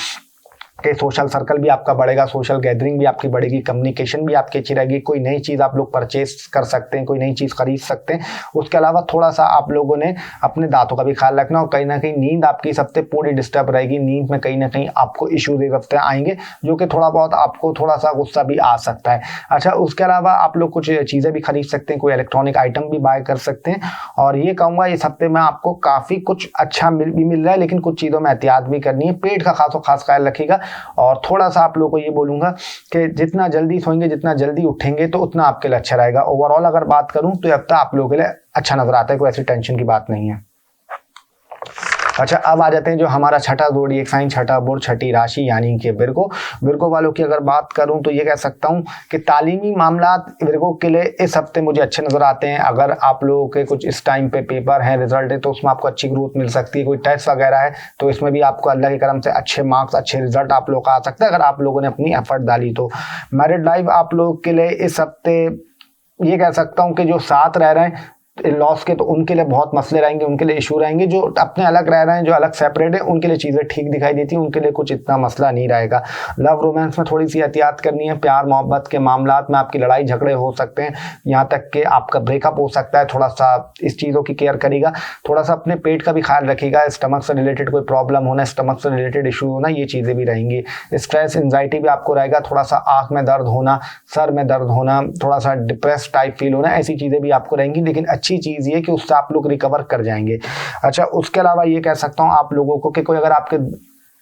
कि सोशल सर्कल भी आपका बढ़ेगा, सोशल गैदरिंग भी आपकी बढ़ेगी, कम्युनिकेशन भी आपकी अच्छी रहेगी। कोई नई चीज़ आप लोग परचेज कर सकते हैं, कोई नई चीज़ खरीद सकते हैं। उसके अलावा थोड़ा सा आप लोगों ने अपने दांतों का भी ख्याल रखना, और कहीं ना कहीं नींद आपकी इस हफ्ते पूरी डिस्टर्ब रहेगी। नींद में कहीं ना कहीं आपको इश्यूज इस हफ्ते आएंगे, जो कि थोड़ा बहुत आपको थोड़ा सा गुस्सा भी आ सकता है। अच्छा, उसके अलावा आप लोग कुछ चीज़ें भी खरीद सकते हैं, कोई इलेक्ट्रॉनिक आइटम भी बाय कर सकते हैं। और ये कहूँगा इस हफ्ते में आपको काफ़ी कुछ अच्छा मिल रहा है, लेकिन कुछ चीज़ों में एहतियात भी करनी है। पेट का खास ख्याल रखिएगा। और थोड़ा सा आप लोगों को ये बोलूंगा कि जितना जल्दी सोएंगे, जितना जल्दी उठेंगे तो उतना आपके लिए अच्छा रहेगा। ओवरऑल अगर बात करूं तो अब तक आप लोगों के लिए अच्छा नजर आता है, कोई ऐसी टेंशन की बात नहीं है। अच्छा, अब आ जाते हैं जो हमारा छठा ज़ोडिएक साइन, छठा बुर्ज, छठी राशि यानी कि विर्गो वालों की अगर बात करूं तो ये कह सकता हूं कि तालीमी मामलात विर्गो के लिए इस हफ्ते मुझे अच्छे नज़र आते हैं। अगर आप लोगों के कुछ इस टाइम पे पेपर हैं, रिजल्ट है, तो उसमें आपको अच्छी ग्रोथ मिल सकती है। कोई टेस्ट वगैरह है तो इसमें भी आपको अल्लाह के करम से अच्छे मार्क्स, अच्छे रिजल्ट आप लोग का आ सकता है अगर आप लोगों ने अपनी एफर्ट डाली तो। मैरिड लाइफ आप लोग के लिए इस हफ्ते ये कह सकता हूँ कि जो साथ रह रहे हैं लॉस के, तो उनके लिए बहुत मसले रहेंगे, उनके लिए इशू रहेंगे। जो अपने अलग रह रहे हैं, जो अलग सेपरेट है, उनके लिए चीज़ें ठीक दिखाई देती हैं, उनके लिए कुछ इतना मसला नहीं रहेगा। लव रोमांस में थोड़ी सी एहतियात करनी है। प्यार मोहब्बत के मामलात में आपकी लड़ाई झगड़े हो सकते हैं, यहाँ तक कि आपका ब्रेकअप हो सकता है। थोड़ा सा इस चीज़ों की केयर करिएगा। थोड़ा सा अपने पेट का भी ख्याल रखिएगा। स्टमक से रिलेटेड कोई प्रॉब्लम होना, स्टमक से रिलेटेड इशू होना, ये चीज़ें भी रहेंगी। स्ट्रेस, एंजाइटी भी आपको रहेगा। थोड़ा सा आँख में दर्द होना, सर में दर्द होना, थोड़ा सा डिप्रेस टाइप फील होना, ऐसी चीज़ें भी आपको रहेंगी। लेकिन अच्छी चीज़ ये कि आप लोग रिकवर कर जाएंगे। अच्छा, उसके अलावा ये कह सकता हूं आप लोगों को कि कोई अगर आपके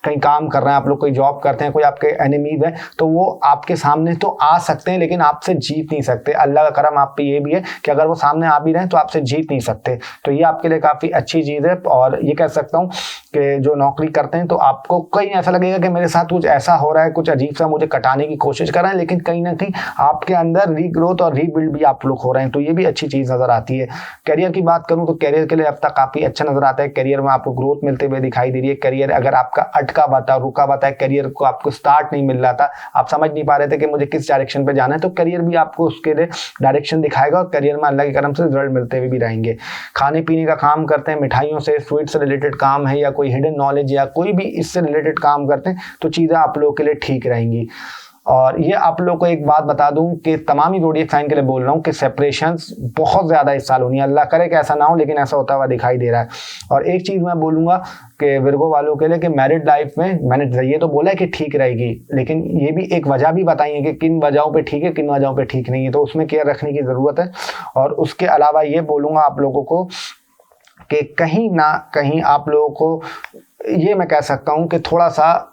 कहीं काम कर रहे हैं, आप लोग कोई जॉब करते हैं, कोई आपके एनिमीज हैं, तो वो आपके सामने तो आ सकते हैं लेकिन आपसे जीत नहीं सकते। अल्लाह का करम आप पे ये भी है कि अगर वो सामने आ भी रहे हैं तो आपसे जीत नहीं सकते। तो ये आपके लिए काफ़ी अच्छी चीज़ है। और ये कह सकता हूँ कि जो नौकरी करते हैं तो आपको कहीं ऐसा लगेगा कि मेरे साथ कुछ ऐसा हो रहा है, कुछ अजीब सा मुझे कटाने की कोशिश कर रहे हैं, लेकिन कहीं ना कहीं आपके अंदर रीग्रोथ और रीबिल्ड भी आप लोग हो रहे हैं, तो ये भी अच्छी चीज़ नज़र आती है। करियर की बात करूँ तो करियर के लिए अब तक काफ़ी अच्छा नज़र आता है। करियर में आपको ग्रोथ मिलते हुए दिखाई दे रही है। करियर अगर आपका अटका हुआ, रुका हुआ था, करियर को आपको स्टार्ट नहीं मिल रहा था, आप समझ नहीं पा रहे थे कि मुझे किस डायरेक्शन पे जाना है, तो करियर भी आपको उसके लिए डायरेक्शन दिखाएगा और करियर में अल्लाह के करम से रिजल्ट मिलते हुए भी रहेंगे। खाने पीने का काम करते हैं, मिठाइयों से, स्वीट से रिलेटेड काम है, या कोई हिडन नॉलेज या कोई भी इससे रिलेटेड काम करते हैं, तो चीज़ें आप लोगों के लिए ठीक रहेंगी। और ये आप लोगों को एक बात बता दूं कि तमाम ही ज़ोडिएक साइन के लिए बोल रहा हूँ कि सेपरेशंस बहुत ज़्यादा इस साल होनी है। अल्लाह करे कि ऐसा ना हो, लेकिन ऐसा होता हुआ दिखाई दे रहा है। और एक चीज़ मैं बोलूँगा कि विर्गो वालों के लिए कि मैरिड लाइफ में मैंने ये तो बोला है कि ठीक रहेगी, लेकिन ये भी एक वजह भी बताई है कि किन वजहों पे ठीक है, किन वजहों पे ठीक नहीं है, तो उसमें केयर रखने की ज़रूरत है। और उसके अलावा ये बोलूँगा आप लोगों को कि कहीं ना कहीं आप लोगों को ये मैं कह सकता हूँ कि थोड़ा सा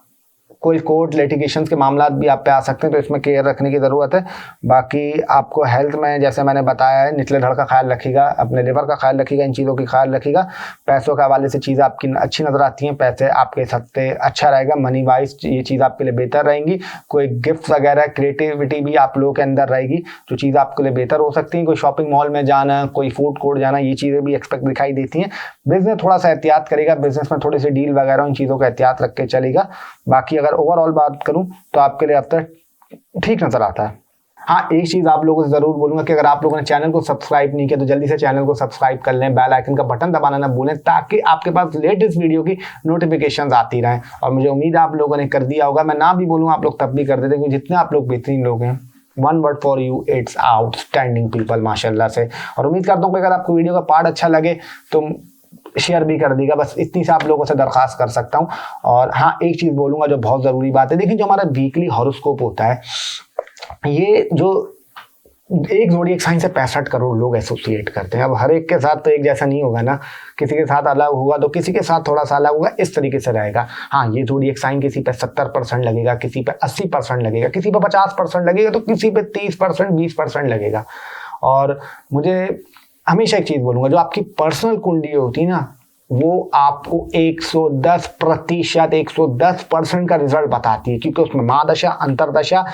कोई कोर्ट लिटिगेशन के मामलात भी आप पे आ सकते हैं, तो इसमें केयर रखने की ज़रूरत है। बाकी आपको हेल्थ में जैसे मैंने बताया है, निचले धड़ का ख्याल रखिएगा, अपने लिवर का ख्याल रखिएगा, इन चीज़ों की ख्याल रखिएगा। पैसों के हवाले से चीज़ें आपकी अच्छी नज़र आती हैं, पैसे आपके हफ्ते अच्छा रहेगा, मनी वाइज ये चीज़ आपके लिए बेहतर रहेंगी। कोई गिफ्ट वगैरह, क्रिएटिविटी भी आप लोगों के अंदर रहेगी, जो चीज़ आपके लिए बेहतर हो सकती है। कोई शॉपिंग मॉल में जाना, कोई फूड कोर्ट जाना, ये चीज़ें भी एक्सपेक्ट दिखाई देती हैं। बिजनेस थोड़ा सा एहतियात करेगा, बिजनेस में थोड़ी सी डील वगैरह, इन चीज़ों का एहतियात रख के चलेगा। बाकी अगर ओवरऑल बात करूं तो आपके लिए अब तक ठीक नजर आता है। हाँ, एक चीज़ आप लोगों से ज़रूर बोलूँगा कि अगर आप लोगों ने चैनल को सब्सक्राइब नहीं किया तो जल्दी से चैनल को सब्सक्राइब कर लें, बेल आइकन का बटन दबाना ना भूलें, ताकि आपके पास लेटेस्ट वीडियो की नोटिफिकेशंस आती रहें। और मुझे उम्मीद है आप लोगों ने कर दिया होगा, मैं ना भी बोलूँ आप लोग तब भी कर देते, क्योंकि जितने आप लोग बेहतरीन लोग हैं, one word for you, it's outstanding people, माशाल्लाह से। और उम्मीद करता हूँ कि अगर आपको वीडियो का पार्ट अच्छा लगे तो शेयर भी कर देगा, बस इतनी से आप लोगों से दरख्वास्त कर सकता हूँ। और हाँ, एक चीज़ बोलूँगा जो बहुत ज़रूरी बात है, देखिए जो हमारा वीकली हॉरोस्कोप होता है, ये जो एक ज़ोडिएक साइन से 65 करोड़ लोग एसोसिएट करते हैं। अब हर एक के साथ तो एक जैसा नहीं होगा ना, किसी के साथ अलग होगा तो किसी के साथ थोड़ा सा अलग होगा, इस तरीके से रहेगा। हाँ, ये ज़ोडिएक साइन किसी पे 70% लगेगा, किसी पे 80% लगेगा, किसी पे 50% लगेगा, तो किसी पे 30%, 20% लगेगा। और मुझे हमेशा एक चीज़ बोलूँगा, जो आपकी पर्सनल कुंडली होती है ना, वो आपको 110% 110% का रिजल्ट बताती है, क्योंकि उसमें महादशा, अंतरदशा,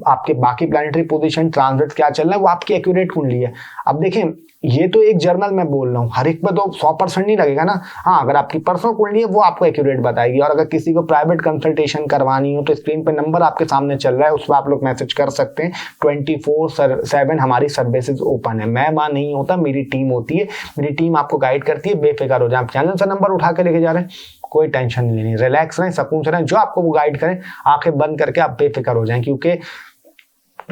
आपके बाकी प्लैनेटरी पोजीशन, ट्रांजिट क्या चल रहा है, वो आपकी एक्यूरेट कुंडली है। अब देखें, ये तो एक जर्नल में बोल रहा हूँ, हर एक पे तो 100% नहीं लगेगा ना। हाँ, अगर आपकी पर्सनल कुंडली है वो आपको एक्यूरेट बताएगी। और अगर किसी को प्राइवेट कंसल्टेशन करवानी हो तो स्क्रीन पे नंबर आपके सामने चल रहा है, उस पर आप लोग मैसेज कर सकते हैं। 24/7 हमारी सर्विसेज ओपन है। मैं वहाँ नहीं होता, मेरी टीम होती है, मेरी टीम आपको गाइड करती है। बेफिक्र हो जाए, आप चैनल से नंबर उठा के लेके जा रहे हैं, कोई टेंशन नहीं लेनी, रिलैक्स रहें, सुकून से रहें, जो आपको वो गाइड करें आंखें बंद करके आप बेफिक्र हो जाएं, क्योंकि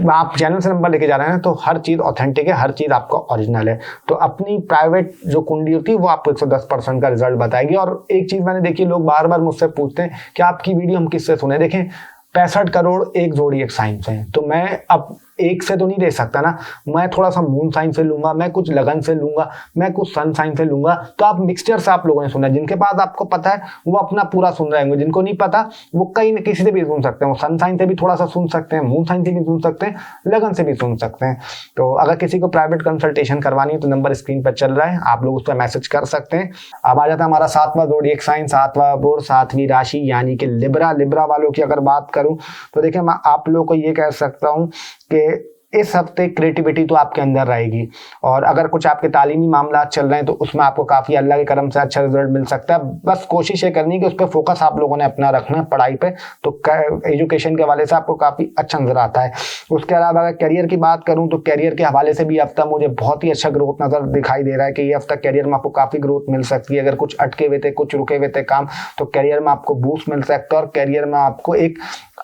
आप चैनल से नंबर लेके जा रहे हैं तो हर चीज ऑथेंटिक है, हर चीज आपका ओरिजिनल है। तो अपनी प्राइवेट जो कुंडली होती है वो आपको 110% का रिजल्ट बताएगी। और एक चीज मैंने देखी, लोग बार बार मुझसे पूछते हैं कि आपकी वीडियो हम किससे सुने। देखें, 65 करोड़ एक जोड़ी साइन से हैं, तो मैं अब एक से तो नहीं दे सकता ना, मैं थोड़ा सा मून साइन से लूंगा, मैं कुछ लगन से लूंगा, मैं कुछ सन साइन से लूंगा। तो आप मिक्सचर से आप लोगों ने सुना, जिनके पास आपको पता है वो अपना पूरा सुन रहे होंगे, जिनको नहीं पता वो कहीं किसी से भी सुन सकते हैं, वो सन साइन से भी थोड़ा सा सुन सकते हैं, मून साइन से भी सुन सकते हैं, लगन से भी सुन सकते हैं। तो अगर किसी को प्राइवेट कंसल्टेशन करवानी है तो नंबर स्क्रीन पर चल रहा है, आप लोग उस पर मैसेज कर सकते हैं। अब आ जाता है हमारा 7वां ज़ोडिएक साइन, 7वां बोर्ड, 7वीं राशि यानी कि लिब्रा। लिब्रा वालों की अगर बात करूं तो देखिए, मैं आप लोगों को ये कह सकता हूं कि इस हफ्ते क्रिएटिविटी तो आपके अंदर रहेगी। और अगर कुछ आपके तालीमी मामला चल रहे हैं तो उसमें आपको काफ़ी अल्लाह के करम से अच्छा रिजल्ट मिल सकता है। बस कोशिश ये करनी है कि उस पर फोकस आप लोगों ने अपना रखना है, पढ़ाई पे, तो एजुकेशन के हवाले से आपको काफ़ी अच्छा नजर आता है। उसके अलावा अगर करियर की बात करूँ तो करियर के हवाले से भी हफ्ता मुझे बहुत ही अच्छा ग्रोथ नजर दिखाई दे रहा है कि ये हफ्ता करियर में आपको काफ़ी ग्रोथ मिल सकती है। अगर कुछ अटके हुए थे, कुछ रुके हुए थे काम, तो करियर में आपको बूस्ट मिल सकता है और करियर में आपको एक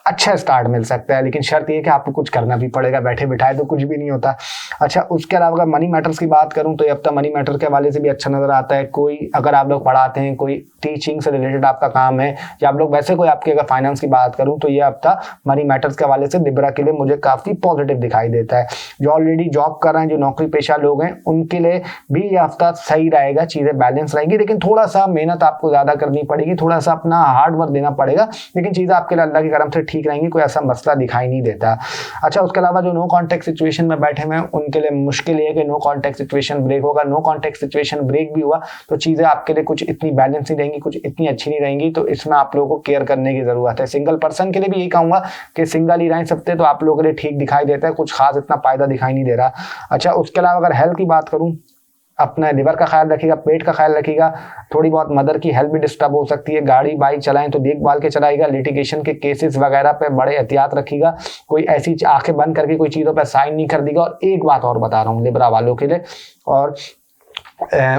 अच्छा स्टार्ट मिल सकता है। लेकिन शर्त ये कि आपको कुछ करना भी पड़ेगा, बैठे बिठाए तो कुछ भी नहीं होता। अच्छा, उसके अलावा अगर मनी मैटर्स की बात करूं तो ये हफ्ता मनी मैटर के हवाले से भी अच्छा नजर आता है। कोई अगर आप लोग पढ़ाते हैं, कोई टीचिंग से रिलेटेड आपका काम है, या आप लोग वैसे कोई आपके अगर फाइनेंस की बात करूं तो ये हफ्ता मनी मैटर्स के हवाले से लिब्रा के लिए मुझे काफी पॉजिटिव दिखाई देता है। जो ऑलरेडी जॉब कर रहे हैं, जो नौकरी पेशा लोग हैं, उनके लिए भी ये हफ्ता सही रहेगा, चीजें बैलेंस रहेंगी। लेकिन थोड़ा सा मेहनत आपको ज्यादा करनी पड़ेगी, थोड़ा सा अपना हार्ड वर्क देना पड़ेगा, लेकिन चीजें आपके लिए अल्लाह के करम से ठीक रहेंगी, कोई ऐसा मसला दिखाई नहीं देता। अच्छा, उसके अलावा जो नो कॉन्टेक्ट सिचुएशन में बैठे हुए हैं उनके लिए मुश्किल है कि नो कॉन्टेक्ट सिचुएशन ब्रेक होगा। नो कॉन्टेक्ट सिचुएशन ब्रेक भी हुआ तो चीजें आपके लिए कुछ इतनी बैलेंस नहीं रहेंगी, कुछ इतनी अच्छी नहीं रहेंगी, तो इसमें आप लोगों को केयर करने की जरूरत है। सिंगल पर्सन के लिए भी यही कहूंगा कि सिंगल ही रह सकते, तो आप लोगों के लिए ठीक दिखाई देता है, कुछ खास इतना फायदा दिखाई नहीं दे रहा। अच्छा, उसके अलावा अगर हेल्थ की बात करूं, अपना लिवर का ख्याल रखिएगा, पेट का ख्याल रखिएगा, थोड़ी बहुत मदर की हेल्थ भी डिस्टर्ब हो सकती है। गाड़ी बाइक चलाएं तो देखभाल के चलाइएगा, लिटिगेशन के केसेस वगैरह पे बड़े एहतियात रखिएगा, कोई ऐसी आंखें बंद करके कोई चीज़ों पे साइन नहीं कर देगा। और एक बात और बता रहा हूँ लिब्रा वालों के लिए, और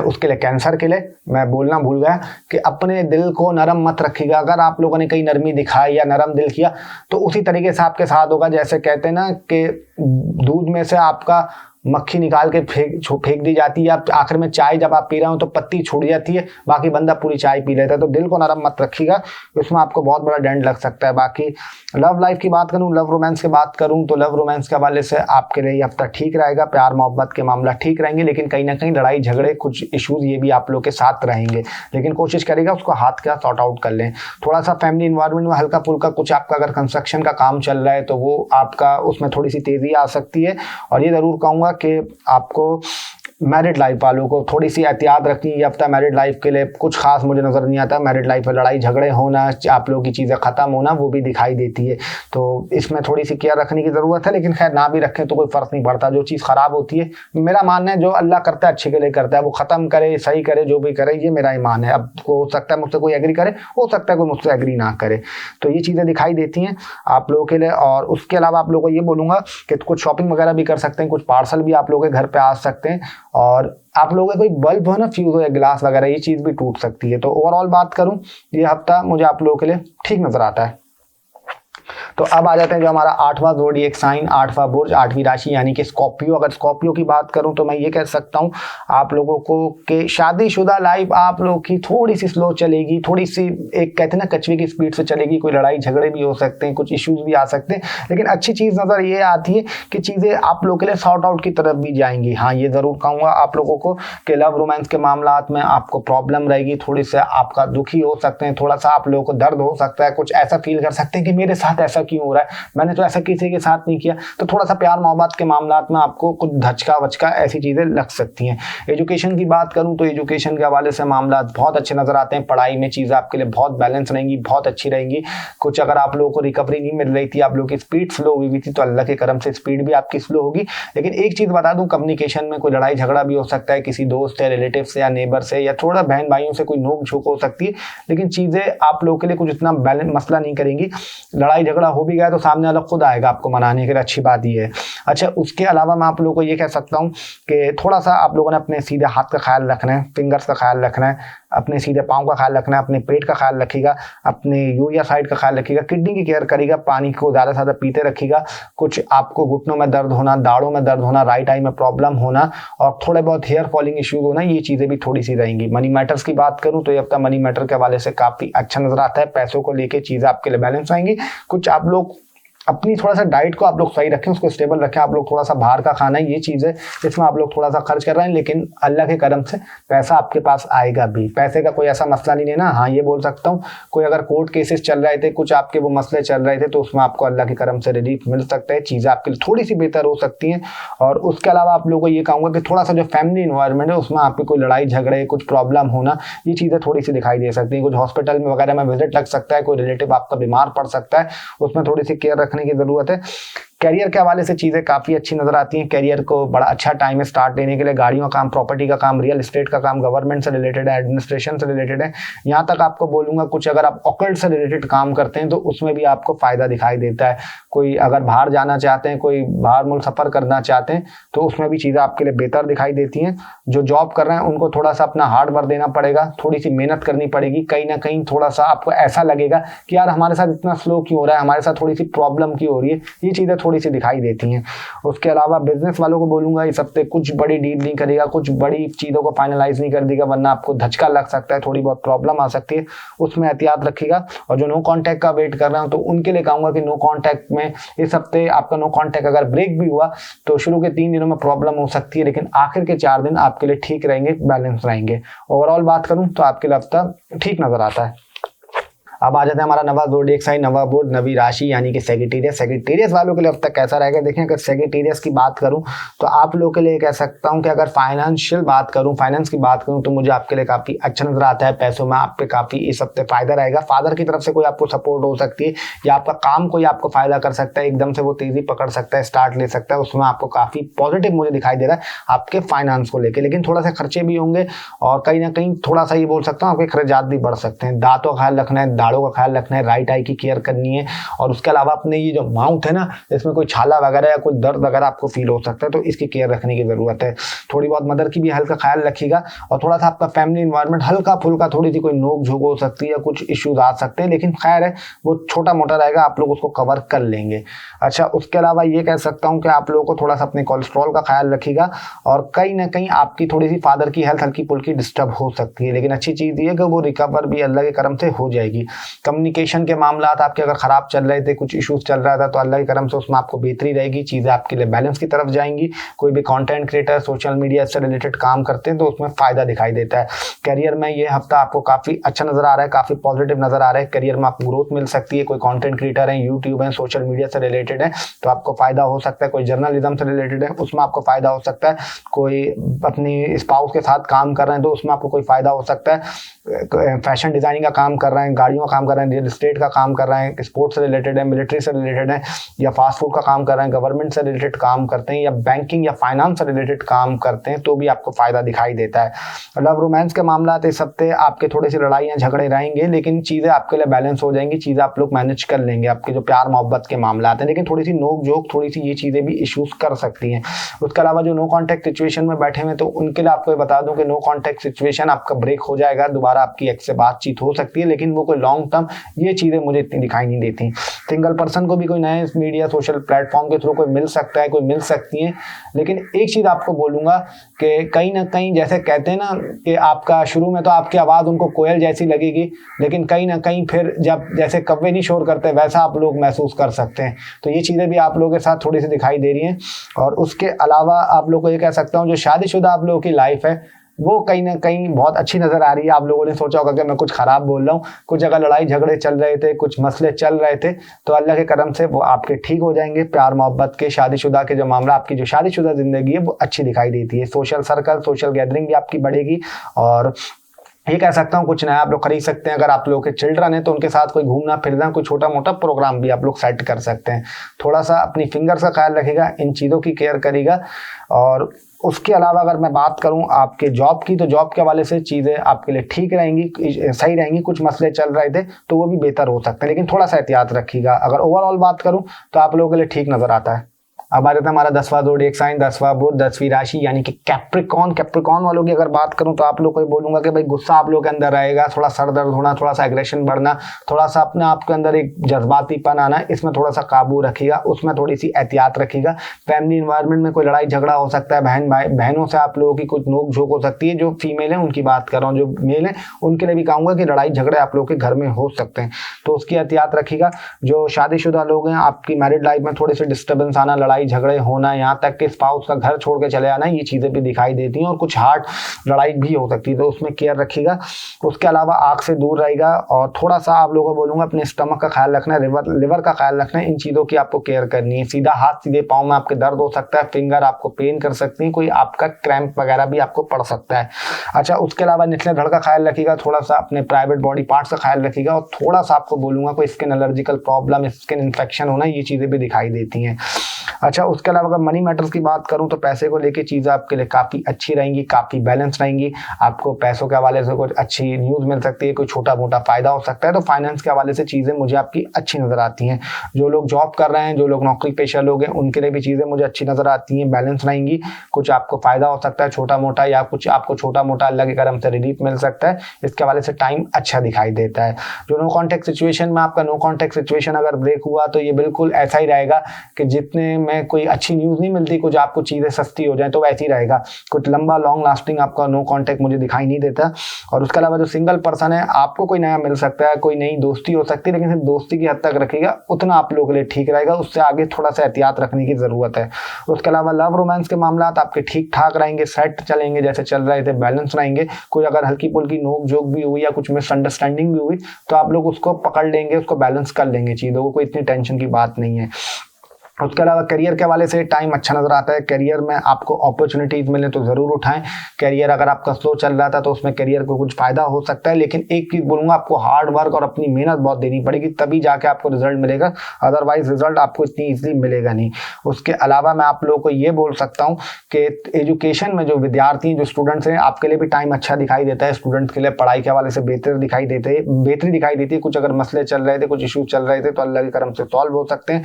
उसके लिए कैंसर के लिए मैं बोलना भूल गया कि अपने दिल को नरम मत रखिएगा। अगर आप लोगों ने कहीं नरमी दिखाई या नरम दिल किया तो उसी तरीके से आपके साथ होगा, जैसे कहते हैं ना कि दूध में से आपका मक्खी निकाल के फेंक दी जाती है, आखिर में चाय जब आप पी रहे हो तो पत्ती छूट जाती है, बाकी बंदा पूरी चाय पी लेता है। तो दिल को नरम मत रखिएगा, उसमें आपको बहुत बड़ा डेंट लग सकता है। बाकी लव लाइफ की बात करूं, लव रोमांस की बात करूं तो लव रोमांस के हवाले से आपके लिए ये हफ्ता ठीक रहेगा, प्यार मोहब्बत के मामला ठीक रहेंगे, लेकिन कहीं ना कहीं लड़ाई झगड़े, कुछ इश्यूज ये भी आप लोग के साथ रहेंगे। लेकिन कोशिश करेगा उसको हाथ का सॉर्ट आउट कर लें। थोड़ा सा फैमिली इन्वायरमेंट में हल्का फुल्का कुछ आपका अगर कंस्ट्रक्शन का काम चल रहा है तो वो आपका उसमें थोड़ी सी तेजी आ सकती है। और ये जरूर कहूँगा कि आपको मैरिड लाइफ वालों को थोड़ी सी एहतियात रखनी है। हफ्ता मैरिड लाइफ के लिए कुछ खास मुझे नजर नहीं आता। मैरिड लाइफ में लड़ाई झगड़े होना, आप लोगों की चीज़ें खत्म होना, वो भी दिखाई देती है, तो इसमें थोड़ी सी केयर रखने की ज़रूरत है। लेकिन खैर ना भी रखें तो कोई फ़र्क नहीं पड़ता। जो चीज़ ख़राब होती है, मेरा मानना है जो अल्लाह करता है अच्छे के लिए करता है, वो ख़त्म करे, सही करे, जो भी करे, ये मेरा ईमान है। अब हो सकता है मुझसे कोई एग्री करे, हो सकता है कोई मुझसे एग्री ना करे, तो ये चीज़ें दिखाई देती हैं आप लोगों के लिए। और उसके अलावा आप लोगों को ये बोलूँगा कि कुछ शॉपिंग वगैरह भी कर सकते हैं, कुछ पार्सल भी आप लोगों के घर पर आ सकते हैं। और आप लोगों का कोई बल्ब हो ना, फ्यूज हो या गिलास वगैरह, ये चीज़ भी टूट सकती है। तो ओवरऑल बात करूं, ये हफ्ता मुझे आप लोगों के लिए ठीक नजर आता है। तो अब आ जाते हैं जो हमारा 8वां ज़ोडिएक साइन, 8वां बुर्ज, 8वीं राशि यानी कि स्कॉर्पियो। अगर स्कॉर्पियो की बात करूं तो मैं ये कह सकता हूं आप लोगों को कि शादीशुदा लाइफ आप लोगों की थोड़ी सी स्लो चलेगी, थोड़ी सी एक कहते हैं ना कछुए की स्पीड से चलेगी। कोई लड़ाई झगड़े भी हो सकते हैं, कुछ इश्यूज भी आ सकते हैं, लेकिन अच्छी चीज़ नज़र ये आती है कि चीज़ें आप लोगों के लिए सॉर्ट आउट की तरफ भी जाएंगी। हाँ, ये ज़रूर कहूँगा आप लोगों को कि लव रोमांस के मामला में आपको प्रॉब्लम रहेगी, थोड़ी सा आपका दुखी हो सकते हैं, थोड़ा सा आप लोगों को दर्द हो सकता है, कुछ ऐसा फील कर सकते हैं कि मेरे साथ ऐसा क्यों हो रहा है, मैंने तो ऐसा किसी के साथ नहीं किया। तो थोड़ा सा प्यार मोहब्बत के मामलात में आपको कुछ धचका वचका ऐसी चीज़ें लग सकती हैं। एजुकेशन की बात करूँ तो एजुकेशन के हवाले से मामला बहुत अच्छे नजर आते हैं। पढ़ाई में चीज़ें आपके लिए बहुत बैलेंस रहेंगी, बहुत अच्छी रहेंगी। कुछ अगर आप लोगों को रिकवरी नहीं मिल रही थी, आप लोगों की स्पीड स्लो हुई थी, तो अल्लाह के करम से स्पीड भी आपकी स्लो होगी। लेकिन एक चीज़ बता दूं, कम्युनिकेशन में कोई लड़ाई झगड़ा भी हो सकता है, किसी दोस्त या रिलेटिव से या नेबर से या थोड़ा बहन भाइयों से कोई नोक झोंक हो सकती है, लेकिन चीज़ें आप लोगों के लिए कुछ इतना मसला नहीं करेंगी। लड़ाई झगड़ा हो भी गया तो सामने वाला खुद आएगा आपको मनाने के लिए, अच्छी बात ये है। अच्छा, उसके अलावा मैं आप लोगों को ये कह सकता हूँ कि थोड़ा सा आप लोगों ने अपने सीधे हाथ का ख्याल रखना है, फिंगर्स का ख्याल रखना है, अपने सीधे पाँव का ख्याल रखना है, अपने पेट का ख्याल रखिएगा, अपने यूरिया साइड का ख्याल रखिएगा, किडनी की केयर करिएगा, पानी को ज़्यादा से ज़्यादा पीते रखिएगा। कुछ आपको घुटनों में दर्द होना, दाढ़ों में दर्द होना, राइट आई में प्रॉब्लम होना और थोड़े बहुत हेयर फॉलिंग इश्यूज होना, ये चीज़ें भी थोड़ी सी रहेंगी। मनी मैटर्स की बात करूँ तो ये हफ्ता मनी मैटर के हवाले से काफ़ी अच्छा नजर आता है। पैसों को लेके चीज़ें आपके लिए बैलेंस आएंगी। कुछ आप लोग अपनी थोड़ा सा डाइट को आप लोग सही रखें, उसको स्टेबल रखें। आप लोग थोड़ा सा बाहर का खाना है, ये चीज़ है इसमें आप लोग थोड़ा सा खर्च कर रहे हैं, लेकिन अल्लाह के करम से पैसा आपके पास आएगा भी। पैसे का कोई ऐसा मसला नहीं है ना। हाँ, ये बोल सकता हूँ, कोई अगर कोर्ट केसेस चल रहे थे, कुछ आपके वो मसले चल रहे थे, तो उसमें आपको अल्लाह के करम से रिलीफ मिल सकता है, चीज़ें आपके लिए थोड़ी सी बेहतर हो सकती हैं। और उसके अलावा आप लोगों को ये कहूँगा कि थोड़ा सा जो फैमिली इन्वायरमेंट है उसमें आपकी कोई लड़ाई झगड़े, कुछ प्रॉब्लम होना, ये चीज़ें थोड़ी सी दिखाई दे सकती हैं। कुछ हॉस्पिटल में वगैरह में विजिट लग सकता है, कोई रिलेटिव आपका बीमार पड़ सकता है, उसमें थोड़ी सी केयर रखने की ज़रूरत है। कैरियर के हवाले से चीज़ें काफ़ी अच्छी नज़र आती हैं। कैरियर को बड़ा अच्छा टाइम है स्टार्ट लेने के लिए। गाड़ियों का काम, प्रॉपर्टी का काम, रियल एस्टेट का काम, गवर्नमेंट से रिलेटेड है, एडमिनिस्ट्रेशन से रिलेटेड है। यहाँ तक आपको बोलूँगा, कुछ अगर आप ऑकल्ट से रिलेटेड काम करते हैं तो उसमें भी आपको फ़ायदा दिखाई देता है। कोई अगर बाहर जाना चाहते हैं, कोई बाहर मुल्क सफ़र करना चाहते हैं, तो उसमें भी चीज़ें आपके लिए बेहतर दिखाई देती हैं। जो जॉब कर रहे हैं उनको थोड़ा सा अपना हार्ड वर्क देना पड़ेगा, थोड़ी सी मेहनत करनी पड़ेगी। कहीं ना कहीं थोड़ा सा आपको ऐसा लगेगा कि यार हमारे साथ इतना स्लो क्यों हो रहा है, हमारे साथ थोड़ी सी प्रॉब्लम क्यों हो रही है, ये चीज़ें थोड़ी सी दिखाई देती हैं। उसके अलावा बिजनेस वालों को बोलूंगा, इस हफ्ते कुछ बड़ी डील नहीं करेगा, कुछ बड़ी चीज़ों को फाइनलाइज नहीं कर देगा, वरना आपको धचका लग सकता है, थोड़ी बहुत प्रॉब्लम आ सकती है, उसमें एहतियात रखिएगा। और जो नो कॉन्टैक्ट का वेट कर रहे हैं तो उनके लिए कहूँगा कि नो कॉन्टैक्ट में इस हफ्ते आपका नो कॉन्टैक्ट अगर ब्रेक भी हुआ तो शुरू के 3 दिनों में प्रॉब्लम हो सकती है, लेकिन आखिर के 4 दिन आपके लिए ठीक रहेंगे, बैलेंस रहेंगे। ओवरऑल बात करूँ तो आपके लिए हफ्ता ठीक नजर आता है। अब आ जाते हैं हमारा नवा ज़ोडिएक साइन, नवा बोर्ड, नवी राशि यानी कि सेजिटेरियस। सेजिटेरियस वालों के लिए अब तक कैसा रहेगा देखें। अगर सेजिटेरियस की बात करूं तो आप लोगों के लिए कह सकता हूं कि अगर फाइनेंशियल बात करूं, फाइनेंस की बात करूं तो मुझे आपके लिए काफ़ी अच्छा नजर आता है। पैसों में आप पे काफ़ी इस हफ्ते फायदा रहेगा। फादर की तरफ से कोई आपको सपोर्ट हो सकती है, या आपका काम कोई आपको फायदा कर सकता है, एकदम से वो तेजी पकड़ सकता है, स्टार्ट ले सकता है, उसमें आपको काफ़ी पॉजिटिव मुझे दिखाई दे रहा है आपके फाइनेंस को लेकर। लेकिन थोड़ा सा खर्चे भी होंगे और कहीं ना कहीं थोड़ा सा ये बोल सकता हूँ आपके खर्चात भी बढ़ सकते हैं। दांतों का ख्याल रखना है, दाढ़ों का ख्याल रखना है, राइट आई की केयर करनी है। और उसके अलावा अपने ये जो माउथ है ना, इसमें कोई छाला वगैरह या कोई दर्द वगैरह आपको फील हो सकता है, तो इसकी केयर रखने की जरूरत है। थोड़ी बहुत मदर की भी हल्का ख्याल रखिएगा। और थोड़ा सा आपका फैमिली इन्वायरमेंट हल्का फुल्का, थोड़ी सी कोई नोक झोंक हो सकती है या कुछ इश्यूज आ सकते हैं, लेकिन खैर है वो छोटा मोटा रहेगा, आप लोग उसको कवर कर लेंगे। अच्छा, उसके अलावा ये कह सकता हूँ कि आप लोगों को थोड़ा सा अपने कोलेस्ट्रॉल का ख्याल रखिएगा। और कहीं ना कहीं आपकी थोड़ी सी फादर की हेल्थ हल्की फुल्की डिस्टर्ब हो सकती है, लेकिन अच्छी चीज़ ये है कि वो रिकवर भी अल्लाह के करम से हो जाएगी। कम्युनिकेशन के मामला आपके अगर खराब चल रहे थे, कुछ इश्यूज चल रहा था, तो अल्लाह के करम से उसमें आपको बेहतरी रहेगी, चीज़ें आपके लिए बैलेंस की तरफ जाएंगी। कोई भी कंटेंट क्रिएटर सोशल मीडिया से रिलेटेड काम करते हैं तो उसमें फ़ायदा दिखाई देता है। करियर में ये हफ्ता आपको काफ़ी अच्छा नज़र आ रहा है, काफ़ी पॉजिटिव नज़र आ रहा है। करियर में आपको ग्रोथ मिल सकती है। कोई कंटेंट क्रिएटर है, यूट्यूब है, सोशल मीडिया से रिलेटेड है, तो आपको फ़ायदा हो सकता है। कोई जर्नलिज्म से रिलेटेड है, उसमें आपको फ़ायदा हो सकता है। कोई अपनी स्पाउस के साथ काम कर रहे हैं तो उसमें आपको कोई फ़ायदा हो सकता है। फैशन डिज़ाइनिंग का काम कर रहे हैं, गाड़ियों का काम कर रहे हैं, रियल एस्टेट का काम कर रहे हैं, स्पोर्ट्स से रिलेटेड है, मिलिट्री से रिलेटेड है, या फास्ट फूड का काम कर रहे हैं, गवर्नमेंट से रिलेटेड काम करते हैं, या बैंकिंग या फाइनेंस से रिलेटेड काम करते हैं, तो भी आपको फ़ायदा दिखाई देता है। लव रोमांस के मामला इस हफ्ते आपके थोड़ी सी लड़ाइयाँ झगड़े रहेंगे, लेकिन चीज़ें आपके लिए बैलेंस हो जाएंगी, चीज़ें आप लोग मैनेज कर लेंगे। आपके जो प्यार मोहब्बत के मामला आते हैं, लेकिन थोड़ी सी नोक झोंक, थोड़ी सी ये चीज़ें भी इश्यूज कर सकती हैं। उसके अलावा जो नो कॉन्टैक्ट सिचुएशन में बैठे हुए, तो उनके लिए आपको बता दूं कि नो कॉन्टैक्ट सिचुएशन आपका ब्रेक हो जाएगा, दोबारा आपकी एक्स से बातचीत हो सकती है, लेकिन वो कोई लॉन्ग टर्म ये चीज़ें मुझे इतनी दिखाई नहीं देती। सिंगल पर्सन को भी कोई नए मीडिया सोशल प्लेटफॉर्म के थ्रू कोई मिल सकता है, कोई मिल सकती है, लेकिन एक चीज़ आपको बोलूँगा कि कहीं ना कहीं जैसे कहते हैं ना कि आपका शुरू में तो आपकी आवाज़ उनको कोयल जैसी लगेगी, लेकिन कहीं ना कहीं फिर जब जैसे कव्वे नहीं शोर करते वैसा आप लोग महसूस कर सकते हैं। तो ये चीज़ें भी आप लोगों के साथ थोड़ी सी दिखाई दे रही हैं। और उसके अलावा आप लोग को ये कह सकता हूँ, जो शादीशुदा आप लोगों की लाइफ है, वो कहीं ना कहीं बहुत अच्छी नजर आ रही है। आप लोगों ने सोचा होगा कि मैं कुछ खराब बोल रहा हूँ, कुछ अगर लड़ाई झगड़े चल रहे थे, कुछ मसले चल रहे थे, तो अल्लाह के करम से वो आपके ठीक हो जाएंगे। प्यार मोहब्बत के, शादीशुदा के जो मामला, आपकी जो शादीशुदा जिंदगी है वो अच्छी दिखाई देती है। सोशल सर्कल, सोशल गैदरिंग भी आपकी बढ़ेगी। और ये कह सकता हूँ कुछ नया आप लोग खरीद सकते हैं। अगर आप लोगों के चिल्ड्रन है तो उनके साथ कोई घूमना फिरना, कोई छोटा मोटा प्रोग्राम भी आप लोग सेट कर सकते हैं। थोड़ा सा अपनी फिंगर्स का ख्याल रखिएगा, इन चीज़ों की केयर करिएगा। और उसके अलावा अगर मैं बात करूं आपके जॉब की, तो जॉब के हवाले से चीज़ें आपके लिए ठीक रहेंगी, सही रहेंगी। कुछ मसले चल रहे थे तो वो भी बेहतर हो सकते हैं, लेकिन थोड़ा सा एहतियात रखिएगा। अगर ओवरऑल बात करूं तो आप लोगों के लिए ठीक नज़र आता है। अब आ जाता है हमारा 10वां ज़ोडिएक साइन, 10वां बुध, 10वीं राशि यानी कि कैप्रिकॉर्न। कैप्रिकॉर्न वालों की अगर बात करूं तो आप लोग को बोलूंगा कि भाई गुस्सा आप लोगों के अंदर रहेगा, थोड़ा सर दर्द होना, थोड़ा सा एग्रेशन बढ़ना, थोड़ा सा अपने आप के अंदर एक जज्बातीपन आना, इसमें थोड़ा सा काबू रखिएगा, उसमें थोड़ी सी एहतियात रखिएगा। फैमिली इन्वायरमेंट में कोई लड़ाई झगड़ा हो सकता है, बहनों से आप लोगों की कुछ नोक झोंक हो सकती है। जो फीमेल है उनकी बात कर रहा हूँ, जो मेल है उनके लिए भी कहूँगा कि लड़ाई झगड़े आप लोगों के घर में हो सकते हैं, तो उसकी एहतियात रखिएगा। जो शादीशुदा लोग हैं, आपकी मैरिड लाइफ में थोड़ी सी डिस्टर्बेंस आना, लड़ाई झगड़े होना, यहाँ तक कि स्पाउस का घर छोड़ के चले आना, ये चीज़ें भी दिखाई देती हैं। और कुछ हार्ट लड़ाई भी हो सकती है, तो उसमें केयर रखिएगा। उसके अलावा आग से दूर रहेगा। और थोड़ा सा आप लोगों को बोलूँगा अपने स्टमक का ख्याल रखना है, लिवर का ख्याल रखना है। इन चीज़ों की आपको केयर करनी है। सीधा हाथ, सीधे पाँव में आपके दर्द हो सकता है, फिंगर आपको पेन कर सकती है, कोई आपका क्रैम्प वगैरह भी आपको पड़ सकता है। अच्छा, उसके अलावा निचले धड़ का ख्याल रखिएगा, थोड़ा सा अपने प्राइवेट बॉडी पार्ट्स का ख्याल रखिएगा। और थोड़ा सा आपको बोलूँगा कोई skin allergical problem, skin infection होना, ये चीज़ें भी दिखाई देती हैं। अच्छा, उसके अलावा अगर मनी मैटर्स की बात करूं तो पैसे को लेके चीज़ें आपके लिए काफ़ी अच्छी रहेंगी, काफ़ी बैलेंस रहेंगी। आपको पैसों के हवाले से कुछ अच्छी न्यूज़ मिल सकती है, कोई छोटा मोटा फ़ायदा हो सकता है। तो फाइनेंस के हवाले से चीज़ें मुझे आपकी अच्छी नज़र आती हैं। जो लोग जॉब कर रहे हैं, जो लोग नौकरी पेशा लोग हैं, उनके लिए भी चीज़ें मुझे अच्छी नज़र आती हैं, बैलेंस रहेंगी। कुछ आपको फ़ायदा हो सकता है छोटा मोटा, या कुछ आपको छोटा मोटा अल्लाह के करम से रिलीफ मिल सकता है। इसके हवाले से टाइम अच्छा दिखाई देता है। जो नो कॉन्टैक्ट सिचुएशन में, आपका नो कॉन्टैक्ट सिचुएशन अगर ब्रेक हुआ तो ये बिल्कुल ऐसा ही रहेगा कि जितने में कोई अच्छी न्यूज़ नहीं मिलती, कुछ आपको चीज़ें सस्ती हो जाए, तो वैसे ही रहेगा। कुछ लंबा लॉन्ग लास्टिंग आपका नो कॉन्टैक्ट मुझे दिखाई नहीं देता। और उसके अलावा जो सिंगल पर्सन है, आपको कोई नया मिल सकता है, कोई नई दोस्ती हो सकती है, लेकिन सिर्फ दोस्ती की हद तक रखिएगा, उतना आप लोगों के लिए ठीक रहेगा। उससे आगे थोड़ा सा एहतियात रखने की ज़रूरत है। उसके अलावा लव रोमांस के मामला आपके ठीक ठाक रहेंगे, सेट चलेंगे, जैसे चल रहे थे, बैलेंस रहेंगे। कोई अगर हल्की पुल्की नोक झोंक भी हुई या कुछ मिसअंडरस्टैंडिंग भी हुई तो आप लोग उसको पकड़ लेंगे, उसको बैलेंस कर लेंगे चीज़ों को, कोई इतनी टेंशन की बात नहीं है। उसके अलावा करियर के हवाले से टाइम अच्छा नज़र आता है। करियर में आपको अपॉर्चुनिटीज़ मिले तो ज़रूर उठाएं। करियर अगर आपका स्लो चल रहा था तो उसमें करियर को कुछ फ़ायदा हो सकता है, लेकिन एक चीज़ बोलूँगा, आपको हार्ड वर्क और अपनी मेहनत बहुत देनी पड़ेगी, तभी जाके आपको रिजल्ट मिलेगा। अदरवाइज रिजल्ट आपको इतनी ईजिली मिलेगा नहीं। उसके अलावा मैं आप लोगों को ये बोल सकता हूँ कि एजुकेशन में जो विद्यार्थी जो स्टूडेंट्स हैं, आपके लिए भी टाइम अच्छा दिखाई देता है। स्टूडेंट्स के लिए पढ़ाई के हवाले से बेहतरी दिखाई देती है। कुछ अगर मसले चल रहे थे, कुछ इशूज चल रहे थे, तो अल्लाह के करम से सॉल्व हो सकते हैं।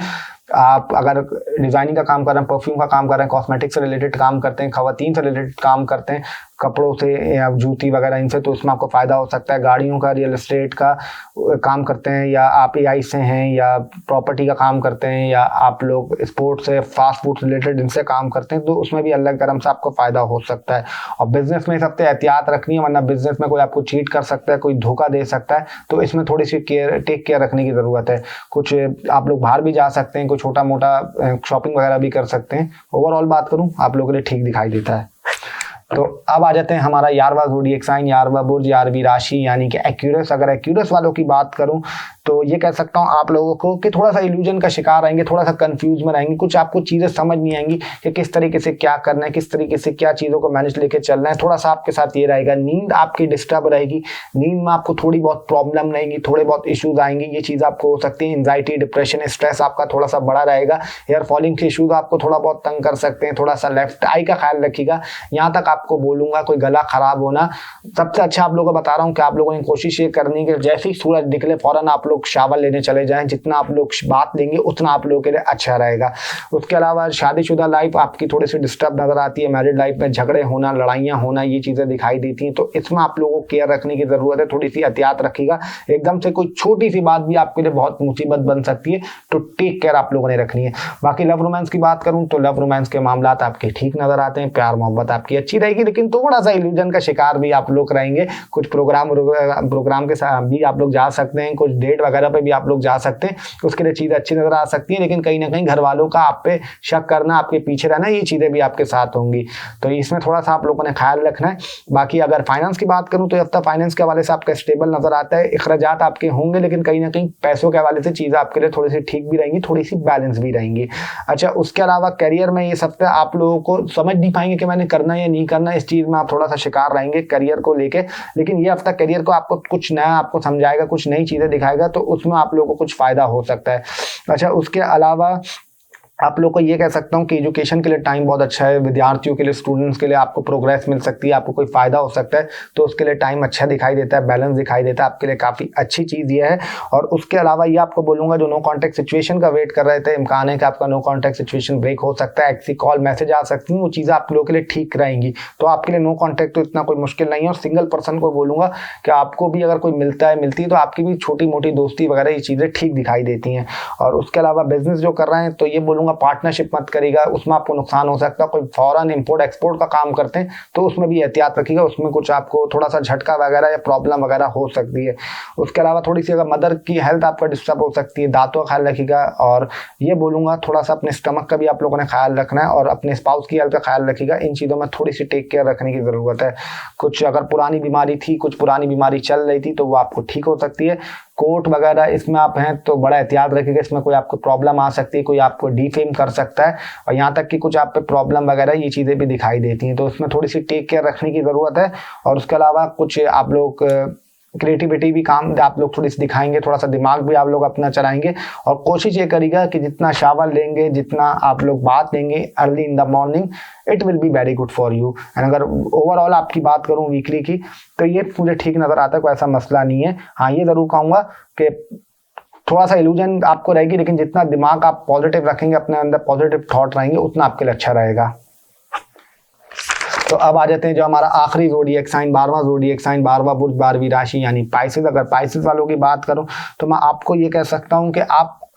आप अगर डिज़ाइनिंग का काम कर रहे हैं, परफ्यूम का काम कर रहे हैं, कॉस्मेटिक्स से रिलेटेड काम करते हैं, खवातीन से रिलेटेड काम करते हैं, कपड़ों से या जूती वगैरह इनसे, तो इसमें आपको फ़ायदा हो सकता है। गाड़ियों का, रियल एस्टेट का काम करते हैं, या आप एआई से हैं, या प्रॉपर्टी का काम करते हैं, या आप लोग स्पोर्ट्स से, फास्ट फूड रिलेटेड इनसे काम करते हैं, तो उसमें भी अल्लाह के करम से आपको फ़ायदा हो सकता है। और बिज़नेस में सबसे एहतियात रखनी है, वरना बिज़नेस में कोई आपको चीट कर सकता है, कोई धोखा दे सकता है, तो इसमें थोड़ी सी टेक केयर रखने की ज़रूरत है। कुछ आप लोग बाहर भी जा सकते हैं, कुछ छोटा मोटा शॉपिंग वगैरह भी कर सकते हैं। ओवरऑल बात करूं, आप लोगों के लिए ठीक दिखाई देता है। तो अब आ जाते हैं हमारा 11वां ज़ोडिएक साइन, 11वां बुर्ज, 11वीं राशि यानी कि एक्यूरस। अगर एक्यूरस वालों की बात करूं तो ये कह सकता हूं आप लोगों को कि थोड़ा सा इल्यूजन का शिकार रहेंगे, थोड़ा सा कंफ्यूज में रहेंगे। कुछ आपको चीज़ें समझ नहीं आएंगी कि किस तरीके से क्या करना है, किस तरीके से क्या चीज़ों को मैनेज लेके चलना है। थोड़ा सा आपके साथ ये रहेगा, नींद आपकी डिस्टर्ब रहेगी, नींद में आपको थोड़ी बहुत प्रॉब्लम रहेंगी, थोड़े बहुत इशूज आएंगे। ये चीज़ आपको हो सकती है। एंजाइटी, डिप्रेशन, स्ट्रेस आपका थोड़ा सा बड़ा रहेगा। हेयर फॉलिंग के इशूज आपको थोड़ा बहुत तंग कर सकते हैं। थोड़ा सा लेफ्ट आई का ख्याल रखिएगा। यहाँ तक आपको बोलूँगा कोई गला खराब होना, सबसे अच्छा आप लोगों को बता रहा हूँ कि आप लोगों ने कोशिश ये करनी है कि जैसे ही सूरज निकले फौरन आप लोग शावर लेने चले जाएं। जितना आप लोग बात लेंगे उतना आप लोगों के लिए अच्छा रहेगा। उसके अलावा शादीशुदा लाइफ आपकी थोड़ी सी डिस्टर्ब नजर आती है। मैरिड लाइफ में झगड़े होना, लड़ाइयाँ होना, ये चीज़ें दिखाई देती हैं, तो इसमें आप लोगों को केयर रखने की ज़रूरत है। थोड़ी सी एहतियात रखिएगा। एकदम से कोई छोटी सी बात भी आपके लिए बहुत मुसीबत बन सकती है, तो टेक केयर आप लोगों ने रखनी है। बाकी लव रोमांस की बात करूँ तो लव रोमांस के मामला आपके ठीक नजर आते हैं। प्यार मोहब्बत आपकी अच्छी रहेगी, लेकिन थोड़ा सा इल्यूजन का शिकार भी आप लोग रहेंगे। कुछ प्रोग्राम के साथ भी आप लोग जा सकते हैं, कुछ डेट वेबसाइट वगैरह पे भी आप लोग जा सकते हैं, उसके लिए चीज़ें अच्छी नज़र आ सकती है। लेकिन कहीं ना कहीं घर वालों का आप पे शक करना, आपके पीछे रहना, ये चीज़ें भी आपके साथ होंगी, तो इसमें थोड़ा सा आप लोगों ने ख्याल रखना है। बाकी अगर फाइनेंस की बात करूँ तो ये हफ्ता फाइनेंस के हवाले से आपका स्टेबल नजर आता है। अखराजात आपके होंगे लेकिन कहीं ना कहीं पैसों के हवाले से चीज़ें आपके लिए थोड़ी सी ठीक भी रहेंगी, थोड़ी सी बैलेंस भी रहेंगी। अच्छा, उसके अलावा करियर में ये हफ्ता आप लोगों को समझ नहीं पाएंगे कि मैंने करना है या नहीं करना, इस चीज़ में आप थोड़ा सा शिकार रहेंगे करियर को लेके। लेकिन ये हफ्ता करियर को आपको कुछ नया आपको समझाएगा, कुछ नई चीज़ें दिखाएगा, तो उसमें आप लोगों को कुछ फायदा हो सकता है। अच्छा, उसके अलावा आप लोग को ये कह सकता हूँ कि एजुकेशन के लिए टाइम बहुत अच्छा है, विद्यार्थियों के लिए, स्टूडेंट्स के लिए आपको प्रोग्रेस मिल सकती है, आपको कोई फायदा हो सकता है, तो उसके लिए टाइम अच्छा दिखाई देता है, बैलेंस दिखाई देता है, आपके लिए काफ़ी अच्छी चीज़ ये है। और उसके अलावा ये आपको बोलूँगा, जो नो कॉन्टैक्ट सिचुएशन का वेट कर रहे थे, इम्कान है कि आपका नो कॉन्टैक्ट सिचुएशन ब्रेक हो सकता है, ऐसी कॉल मैसेज आ सकती हैं, वो चीज़ें आप लोगों के लिए ठीक रहेंगी, तो आपके लिए नो कॉन्टैक्ट तो इतना कोई मुश्किल नहीं है। और सिंगल पर्सन को बोलूँगा कि आपको भी अगर कोई मिलती है तो आपकी भी छोटी मोटी दोस्ती वगैरह ये चीज़ें ठीक दिखाई देती हैं। और उसके अलावा बिजनेस जो कर रहे हैं तो ये बोलूँगा पार्टनरशिप मत करेगा, उसमें आपको नुकसान हो सकता है। कोई फॉरेन इंपोर्ट एक्सपोर्ट का काम करते हैं तो उसमें भी एहतियात रखिएगा, उसमें कुछ आपको थोड़ा सा झटका वगैरह या प्रॉब्लम वगैरह हो सकती है। उसके अलावा थोड़ी सी अगर मदर की हेल्थ आपका डिस्टर्ब हो सकती है, दांतों का ख्याल रखिएगा। और ये बोलूँगा थोड़ा सा अपने स्टमक का भी आप लोगों ने ख्याल रखना है और अपने स्पाउस की हेल्थ का ख्याल रखिएगा। इन चीज़ों में थोड़ी सी टेक केयर रखने की ज़रूरत है। कुछ अगर पुरानी बीमारी थी, कुछ पुरानी बीमारी चल रही थी तो वो आपको ठीक हो सकती है। कोर्ट वगैरह इसमें आप हैं तो बड़ा एहतियात रखिएगा, इसमें कोई आपको प्रॉब्लम आ सकती है, कोई आपको डिफेम कर सकता है, और यहाँ तक कि कुछ आप पे प्रॉब्लम वगैरह ये चीज़ें भी दिखाई देती हैं, तो इसमें थोड़ी सी टेक केयर रखने की ज़रूरत है। और उसके अलावा कुछ आप लोग क्रिएटिविटी भी काम आप लोग थोड़ी सी दिखाएंगे, थोड़ा सा दिमाग भी आप लोग अपना चलाएंगे। और कोशिश ये करिएगा कि जितना शावर लेंगे, जितना आप लोग बात लेंगे early in the morning, it will be very good for you. And अगर ओवरऑल आपकी बात करूँ वीकली की तो ये मुझे ठीक नज़र आता है, कोई ऐसा मसला नहीं है। हाँ, ये ज़रूर कहूँगा कि थोड़ा सा इल्यूजन आपको रहेगी, लेकिन जितना दिमाग आप पॉजिटिव रखेंगे, अपने अंदर पॉजिटिव थॉट रहेंगे, उतना आपके लिए अच्छा रहेगा। तो अब आ जाते हैं जो हमारा आखिरी ज़ोडिएक साइन, 12वां ज़ोडिएक साइन, 12वां बुर्ज, 12वीं राशि यानी पाइसेस। अगर पाइसेस वालों की बात करूं तो मैं आपको ये कह सकता हूं कि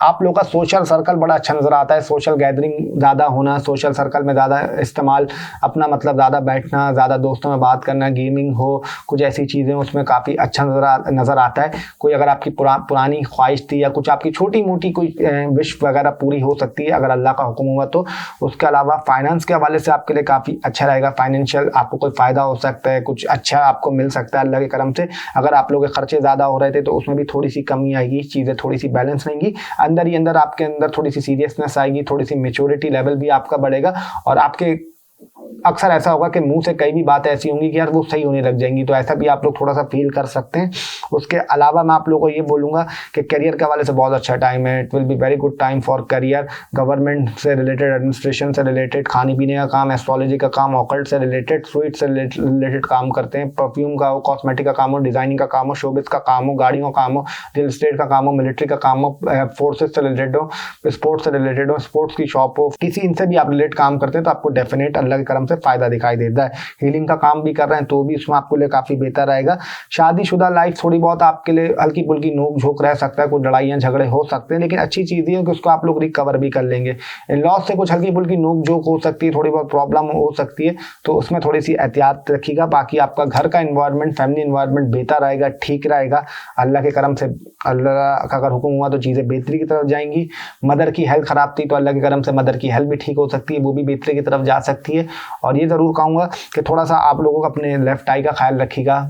आप लोगों का सोशल सर्कल बड़ा अच्छा नज़र आता है। सोशल गैदरिंग ज़्यादा होना, सोशल सर्कल में ज़्यादा इस्तेमाल, अपना मतलब ज़्यादा बैठना, ज़्यादा दोस्तों में बात करना, गेमिंग हो, कुछ ऐसी चीज़ें उसमें काफ़ी अच्छा नज़र आता है। कोई अगर आपकी पुरानी ख्वाहिश थी या कुछ आपकी छोटी मोटी कोई विश वगैरह पूरी हो सकती है अगर अल्लाह का हुक्म हुआ तो। उसके अलावा फाइनेंस के हवाले से आपके लिए काफ़ी अच्छा रहेगा, फाइनेंशियल आपको कोई फ़ायदा हो सकता है, कुछ अच्छा आपको मिल सकता है अल्लाह के करम से। अगर आप लोगों के खर्चे ज़्यादा हो रहे थे तो उसमें भी थोड़ी सी कमी आएगी, चीज़ें थोड़ी सी बैलेंस रहेंगी, अंदर ही अंदर आपके अंदर थोड़ी सी सीरियसनेस आएगी, थोड़ी सी मैच्योरिटी लेवल भी आपका बढ़ेगा। और आपके अक्सर ऐसा होगा कि मुंह से कई भी बातें ऐसी होंगी कि यार वो सही होने लग जाएंगी, तो ऐसा भी आप लोग थोड़ा सा फील कर सकते हैं। उसके अलावा मैं आप लोगों को ये बोलूँगा कि करियर के हवाले से बहुत अच्छा टाइम है, it will be very good time for career. Government से रिलेटेड, एडमिनिस्ट्रेशन से रिलेटेड, खाने पीने का काम, एस्ट्रोलॉजी का काम, ऑकल्ट से रिलेटेड, स्वीट से रिलेटेड काम करते हैं, परफ्यूम का हो, कॉस्मेटिक का काम हो, डिज़ाइनिंग का काम हो, शोबिस का काम हो, गाड़ियों का काम हो, रियल एस्टेट का काम हो, मिलिट्री का काम हो, फोर्सेस से रिलेटेड हो, स्पोर्ट्स से रिलेटेड हो, स्पोर्ट्स की शॉप हो, किसी इनसे भी आप रिलेट काम करते हैं तो आपको डेफिनेट अल्लाह के करम से फ़ायदा दिखाई देता है। हीलिंग का काम भी कर रहे हैं तो भी उसमें आपके लिए काफ़ी बेहतर रहेगा। शादीशुदा लाइफ थोड़ी बहुत आपके लिए हल्की फुल्की नोक झोंक रह सकता है, कुछ लड़ाइयाँ झगड़े हो सकते हैं, लेकिन अच्छी चीज़ ये है कि उसको आप लोग रिकवर भी कर लेंगे। इन लॉस से कुछ हल्की फुल्की नोक झोंक हो सकती है, थोड़ी बहुत प्रॉब्लम हो सकती है, तो उसमें थोड़ी सी एहतियात रखिएगा। बाकी आपका घर का इन्वायरमेंट, फैमिली इन्वायरमेंट बेहतर रहेगा, ठीक रहेगा। अल्लाह के करम से, अल्लाह का अगर हुक्म हुआ तो चीज़ें बेहतरी की तरफ जाएंगी। मदर की हेल्थ ख़राब थी तो अल्लाह के करम से मदर की हेल्थ भी ठीक हो सकती है, वो भी बेहतरी की तरफ जा सकती है। और ये ज़रूर कहूँगा कि थोड़ा सा आप लोगों को अपने लेफ्ट आई का ख्याल रखिएगा।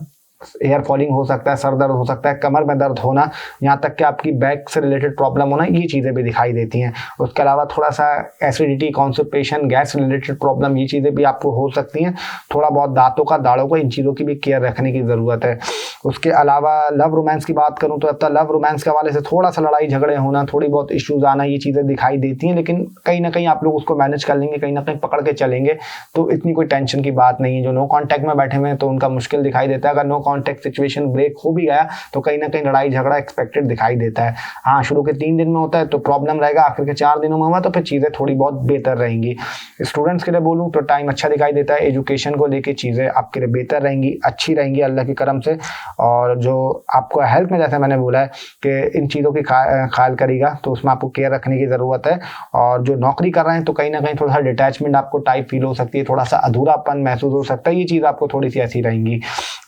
एयर फॉलिंग हो सकता है, सर दर्द हो सकता है, कमर में दर्द होना, यहाँ तक कि आपकी बैक से रिलेटेड प्रॉब्लम होना, ये चीज़ें भी दिखाई देती हैं। उसके अलावा थोड़ा सा acidity, constipation, gas related problem, ये चीज़ें भी आपको हो सकती हैं। थोड़ा बहुत दांतों का, दाढ़ों को, इन चीज़ों की भी केयर रखने की ज़रूरत है। उसके अलावा लव रोमांस की बात करूँ तो अब तक लव रोमांस के हवाले से थोड़ा सा लड़ाई झगड़े होना, थोड़ी बहुत इश्यूज़ आना, ये चीज़ें दिखाई देती हैं, लेकिन कहीं ना कहीं आप लोग उसको मैनेज कर लेंगे, कहीं ना कहीं पकड़ के चलेंगे, तो इतनी कोई टेंशन की बात नहीं है। जो नो कॉन्टैक्ट में बैठे हुए हैं तो उनका मुश्किल दिखाई देता है। अगर नो कॉन्टैक्ट सिचुएशन ब्रेक हो भी गया तो कहीं ना कहीं लड़ाई झगड़ा एक्सपेक्टेड दिखाई देता है। हाँ, शुरू के 3 दिन में होता है तो प्रॉब्लम रहेगा, आखिर के 4 दिनों में हुआ तो फिर चीज़ें थोड़ी बहुत बेहतर रहेंगी। स्टूडेंट्स के लिए बोलूँ तो टाइम अच्छा दिखाई देता है, एजुकेशन को लेके चीज़ें आपके लिए बेहतर रहेंगी, अच्छी रहेंगी अल्लाह की करम से। और जो आपको हेल्थ में जैसे मैंने बोला है कि इन चीज़ों की ख्याल करेगा, तो उसमें आपको केयर रखने की ज़रूरत है। और जो नौकरी कर रहे हैं तो कहीं ना कहीं थोड़ा सा डिटैचमेंट आपको टाइप फील हो सकती है, थोड़ा सा अधूरापन महसूस हो सकता है, ये चीज़ आपको थोड़ी सी ऐसी रहेंगी।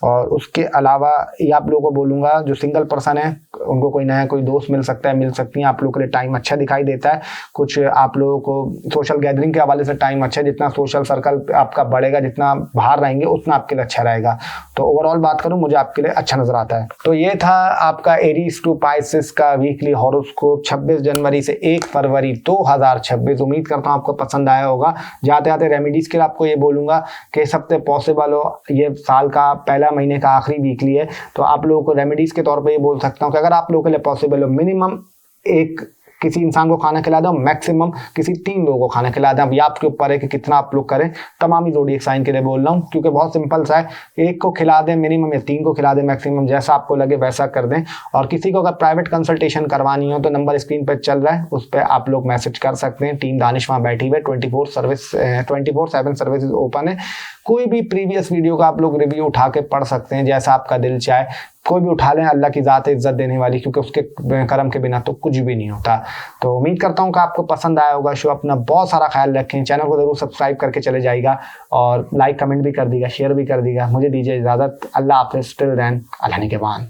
और उसके अलावा ये आप लोगों को बोलूँगा, जो सिंगल पर्सन है उनको कोई नया कोई दोस्त मिल सकता है, मिल सकती हैं, आप लोगों के लिए टाइम अच्छा दिखाई देता है। कुछ आप लोगों को सोशल गैदरिंग के हवाले से टाइम अच्छा है, जितना सोशल सर्कल आपका बढ़ेगा, जितना बाहर रहेंगे उतना आपके लिए अच्छा रहेगा। तो ओवरऑल बात करूं, मुझे आपके लिए अच्छा नजर आता है। तो ये था आपका एरीज टू पाइसेस का वीकली हॉरोस्कोप 26 जनवरी से 1 फरवरी 2026। उम्मीद करता हूं आपको पसंद आया होगा। जाते जाते रेमेडीज के लिए आपको ये बोलूंगा कि सबसे पॉसिबल हो, ये साल का पहला महीने का आखिरी वीकली है, तो आप लोगों को रेमेडीज के तौर पर ये बोल सकता हूँ कि अगर आप लोगों के लिए पॉसिबल हो, मिनिमम एक किसी इंसान को खाना खिला दो, मैक्सिमम किसी 3 लोगों को खाना खिला दें। अब ये आपके ऊपर है कि कितना आप लोग करें। तमामी ज़ोडिएक साइन के लिए बोल रहा हूँ, क्योंकि बहुत सिंपल सा है, एक को खिला दें मिनिमम या 3 को खिला दें मैक्सिमम, जैसा आपको लगे वैसा कर दें। और किसी को अगर प्राइवेट कंसल्टेशन करवानी हो तो नंबर स्क्रीन पर चल रहा है, उस पर आप लोग मैसेज कर सकते हैं। टीम दानिश वहाँ बैठी हुई है, 24/7 सर्विस ओपन है। कोई भी प्रीवियस वीडियो का आप लोग रिव्यू उठा के पढ़ सकते हैं, जैसा आपका दिल चाहे, कोई भी उठा लें। अल्लाह की ज़ात है इज्जत देने वाली, क्योंकि उसके करम के बिना तो कुछ भी नहीं होता। तो उम्मीद करता हूँ कि आपको पसंद आया होगा शो। अपना बहुत सारा ख्याल रखें, चैनल को ज़रूर सब्सक्राइब करके चले जाइएगा, और लाइक कमेंट भी कर दीजिएगा, शेयर भी कर दीजिएगा। मुझे दीजिए इजाज़त। अल्लाह हाफ़िज़। टिल देन, अल्लाह निगहबान।